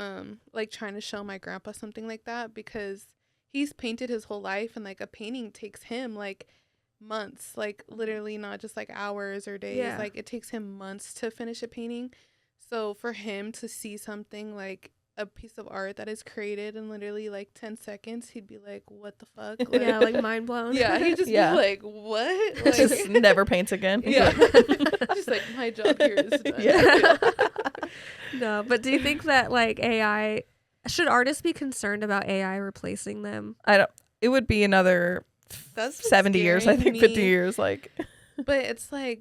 like trying to show my grandpa something like that, because he's painted his whole life, and like a painting takes him like months, like literally not just like hours or days. Like it takes him months to finish a painting. So for him to see something like a piece of art that is created in literally like 10 seconds, he'd be like, what the fuck? Like, like mind blown. He'd just be like, what? Like, just never paints again. Just like, my job here is done. No, but do you think that like AI, should artists be concerned about AI replacing them? It would be another 70 years, I think, 50 years. Like, but it's like,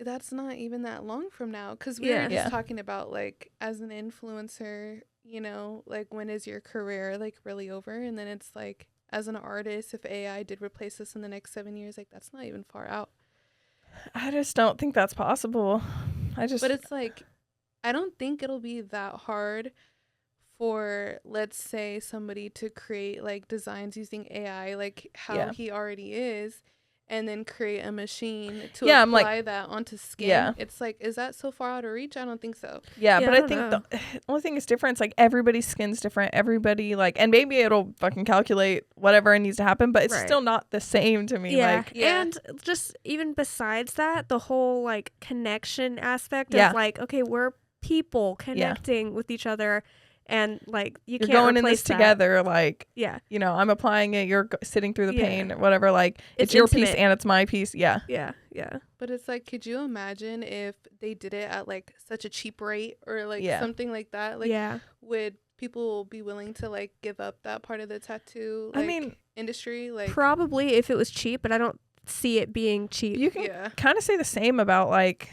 that's not even that long from now, because we were just talking about like, as an influencer, you know, like when is your career like really over? And then it's like, as an artist, if AI did replace us in the next 7 years, like that's not even far out. I just don't think that's possible. But it's like, I don't think it'll be that hard for, let's say, somebody to create like designs using AI, like how he already is. and then create a machine to I'm apply that onto skin. Yeah. It's like, is that so far out of reach? I don't think so. Yeah, but I don't think know. the only thing is different. It's like everybody's skin's different. Everybody like, and maybe it'll fucking calculate whatever needs to happen, but it's Right. still not the same to me. Yeah. Like, And just even besides that, the whole like connection aspect Yeah. of like, okay, we're people connecting with each other, and like you're can't going in replace this that. together. Like, Yeah. you know, I'm applying it. You're sitting through the Yeah. pain or whatever. Like, It's it's your piece intimate. and it's my piece. Yeah. Yeah. Yeah. But it's like, could you imagine if they did it at like such a cheap rate or like Yeah. something like that? Like, yeah. would people be willing to like give up that part of the tattoo I mean, industry? Like, Probably if it was cheap, but I don't see it being cheap. you can yeah. kind of say the same about like,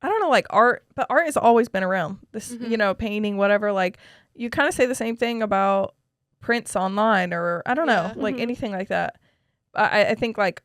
I don't know, like art, but art has always been around. This, Mhm. you know, painting, whatever. Like, you kind of say the same thing about prints online or I don't know, Yeah. like Mhm. anything like that. I think like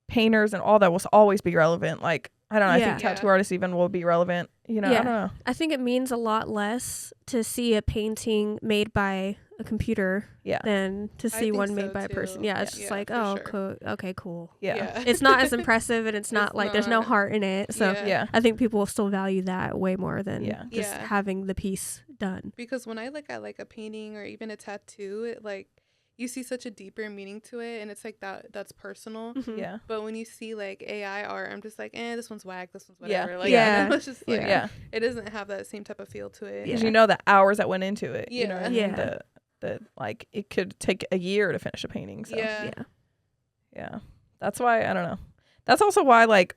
painters and all that will always be relevant. Like, I don't know. I think Yeah. tattoo artists even will be relevant. You know, I Yeah. don't know. I think it means a lot less to see a painting made by a computer Yeah. than to see think one so made by a person. too. Yeah, it's just like, for oh, sure. cool. Okay, cool. Yeah. It's not as impressive, and it's not It's like there's no not. heart in it. So Yeah. I think people will still value that way more than Yeah. just Yeah. having the piece done. Because when I look at like a painting or even a tattoo, it like you see such a deeper meaning to it, and it's like that's personal. Mhm. Yeah. But when you see like AI art, I'm just like, this one's whack, this one's Yeah. whatever. Like, Yeah. you know, it's just like Yeah. it doesn't have that same type of feel to it. Because Yeah. you know the hours that went into it. You know what I Yeah. mean? Yeah. The like it could take a year to finish a painting. So Yeah. Yeah. yeah. That's why I don't know. That's also why like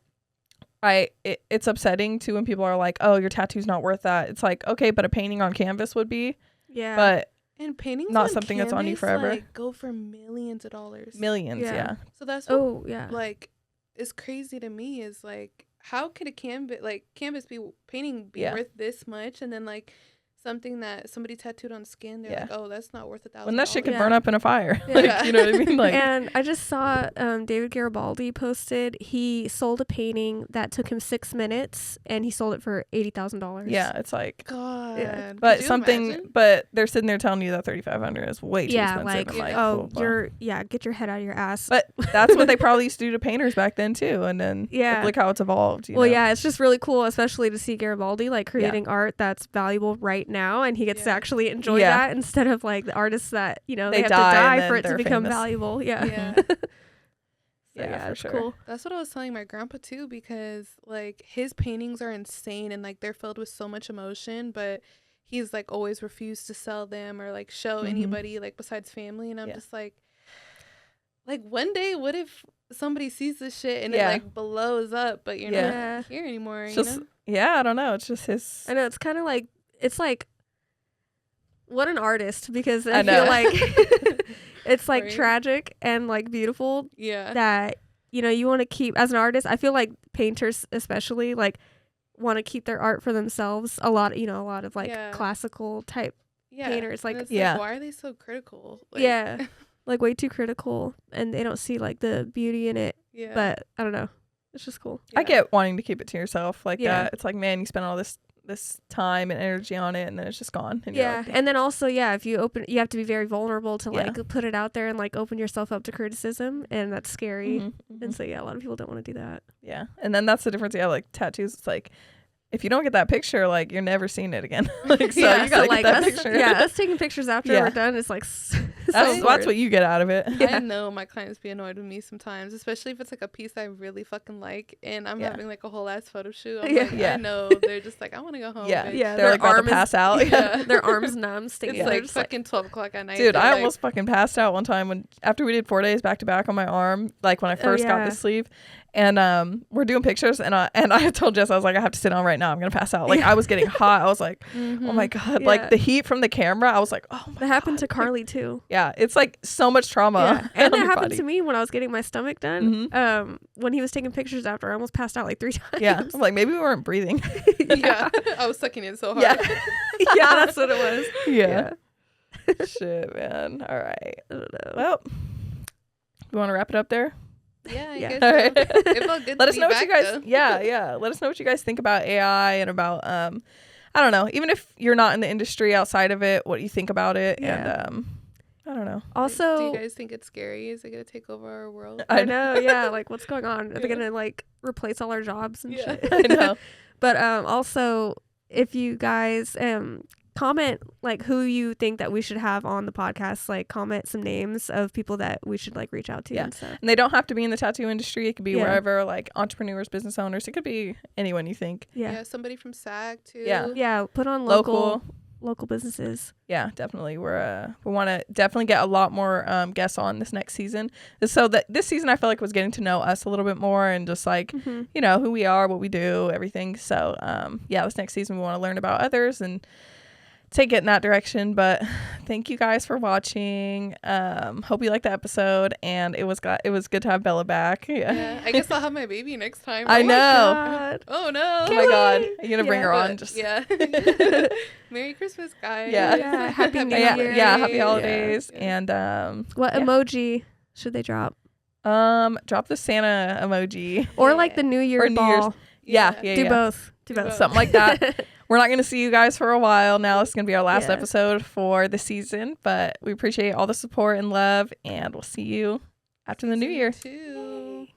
it's upsetting too when people are like, oh, your tattoo's not worth that. It's like, okay, but a painting on canvas would be. Yeah. But And paintings Not on something that's on you canvas, forever. like, go for millions of dollars. millions. Yeah. Yeah. So that's what, oh, yeah. like is crazy to me is like, how could a canvas be painting be Yeah. worth this much, and then like something that somebody tattooed on skin, they're Yeah. like, oh, that's not worth $1,000. When that shit could Yeah. burn up in a fire. Yeah. Like, you know what I mean? Like, And I just saw David Garibaldi posted he sold a painting that took him 6 minutes, and he sold it for $80,000. yeah, it's like, God. Yeah. but Could you something, imagine? but they're sitting there telling you that 3,500 is way too Yeah, expensive. like, and like, oh, blah, blah. get your head out of your ass. But that's what they probably used to do to painters back then too. And then Yeah. look how it's evolved. You Well, know? yeah, it's just really cool, especially to see Garibaldi like creating art that's valuable right now, and he gets to Yeah. actually enjoy Yeah. that instead of like the artists that they They have die to and die then for it to they're become famous. valuable. Yeah, Yeah. So, Yeah, for it's sure. cool. That's what I was telling my grandpa too, because like his paintings are insane and like they're filled with so much emotion, but he's like always refused to sell them or like show Mhm. anybody like besides family. And I'm Yeah. just like one day, what if somebody sees this shit and Yeah. it like blows up, but you're Yeah. not here anymore? It's You just, know? yeah, I don't know. It's just his. I know it's kind of like what an artist, because I I know. feel like it's like Right? tragic and like beautiful Yeah. that you want to keep as an artist. I feel like painters especially like want to keep their art for themselves. A lot of like Yeah. classical type Yeah. painters, like- And it's Yeah. why are they so critical? Like, Yeah. like way too critical, and they don't see like the beauty in it. Yeah. But I don't know, it's just cool. I Yeah. get wanting to keep it to yourself like Yeah. that. It's like, man, you spend all this time and energy on it, and then it's just gone. And you're Yeah, like, and then also if you have to be very vulnerable to Yeah. like put it out there and like open yourself up to criticism, and that's scary. mhm, mhm. And so a lot of people don't want to do that. Yeah, and then that's the difference. Yeah, like tattoos. It's like, if you don't get that picture, like you're never seeing it again. Like, so you gotta like get that us, picture. us taking pictures after Yeah. we're done is like that's weird. what you get out of it. Yeah. I know my clients be annoyed with me sometimes, especially if it's like a piece I really fucking like and I'm Yeah. having like a whole ass photo shoot. I'm Yeah. like, Yeah. I know they're just like, I want to go home. Yeah, bitch. Yeah, they're their like about arm to is- pass out. Yeah. their arms numb, stinking. It's They're like just fucking 12 o'clock at night. Dude, They're I like, almost fucking passed out one time after we did 4 days back to back on my arm, like when I first got yeah. the sleeve. And we're doing pictures, and I told Jess, I was like, I have to sit down right now. I'm gonna pass out. Like, Yeah. I was getting hot. I was like, oh mhm. my god, Yeah. like the heat from the camera. I was like, oh my that happened God. to Carly too. Yeah, it's like so much trauma. Yeah. And on that your happened body. to me when I was getting my stomach done. Mhm. When he was taking pictures after, I almost passed out like 3 times. Yeah, I'm like, maybe we weren't breathing. Yeah. I was sucking in so hard. Yeah. yeah, that's what it was. Yeah. Shit, man. All right. I don't know. Well, you want to wrap it up there? Yeah, I Yeah. guess All so. right. It felt good Let to us be know what you back, guys. though. Yeah. Let us know what you guys think about AI and about I don't know. Even if you're not in the industry outside of it, what you think about it, Yeah. and I don't know. Also, do you guys think it's scary? Is it gonna take over our world? I know, yeah. Like, what's going on? Are they gonna like replace all our jobs and shit? I know. But also, if you guys comment like who you think that we should have on the podcast, like comment some names of people that we should like reach out to and stuff. And they don't have to be in the tattoo industry. It could be wherever, like entrepreneurs, business owners. It could be anyone you think. Yeah, somebody from SAG too. Yeah, put on local businesses. Yeah, definitely. We want to definitely get a lot more guests on this next season. So that this season I feel like was getting to know us a little bit more and just like you know who we are, what we do, everything. So this next season we want to learn about others and take it in that direction. But thank you guys for watching. Hope you liked the episode, and it was good to have Bella back. Yeah, I guess I'll have my baby next time. I know. Oh no. Oh my God. You're gonna bring her on. Just Merry Christmas, guys. Yeah. Happy New Year. Yeah, happy holidays. And what emoji should they drop? Drop the Santa emoji. Or like the New Year ball. Yeah. Do both. Something like that. We're not going to see you guys for a while now. It's going to be our last episode for the season, but we appreciate all the support and love, and we'll see you after the new year. Too.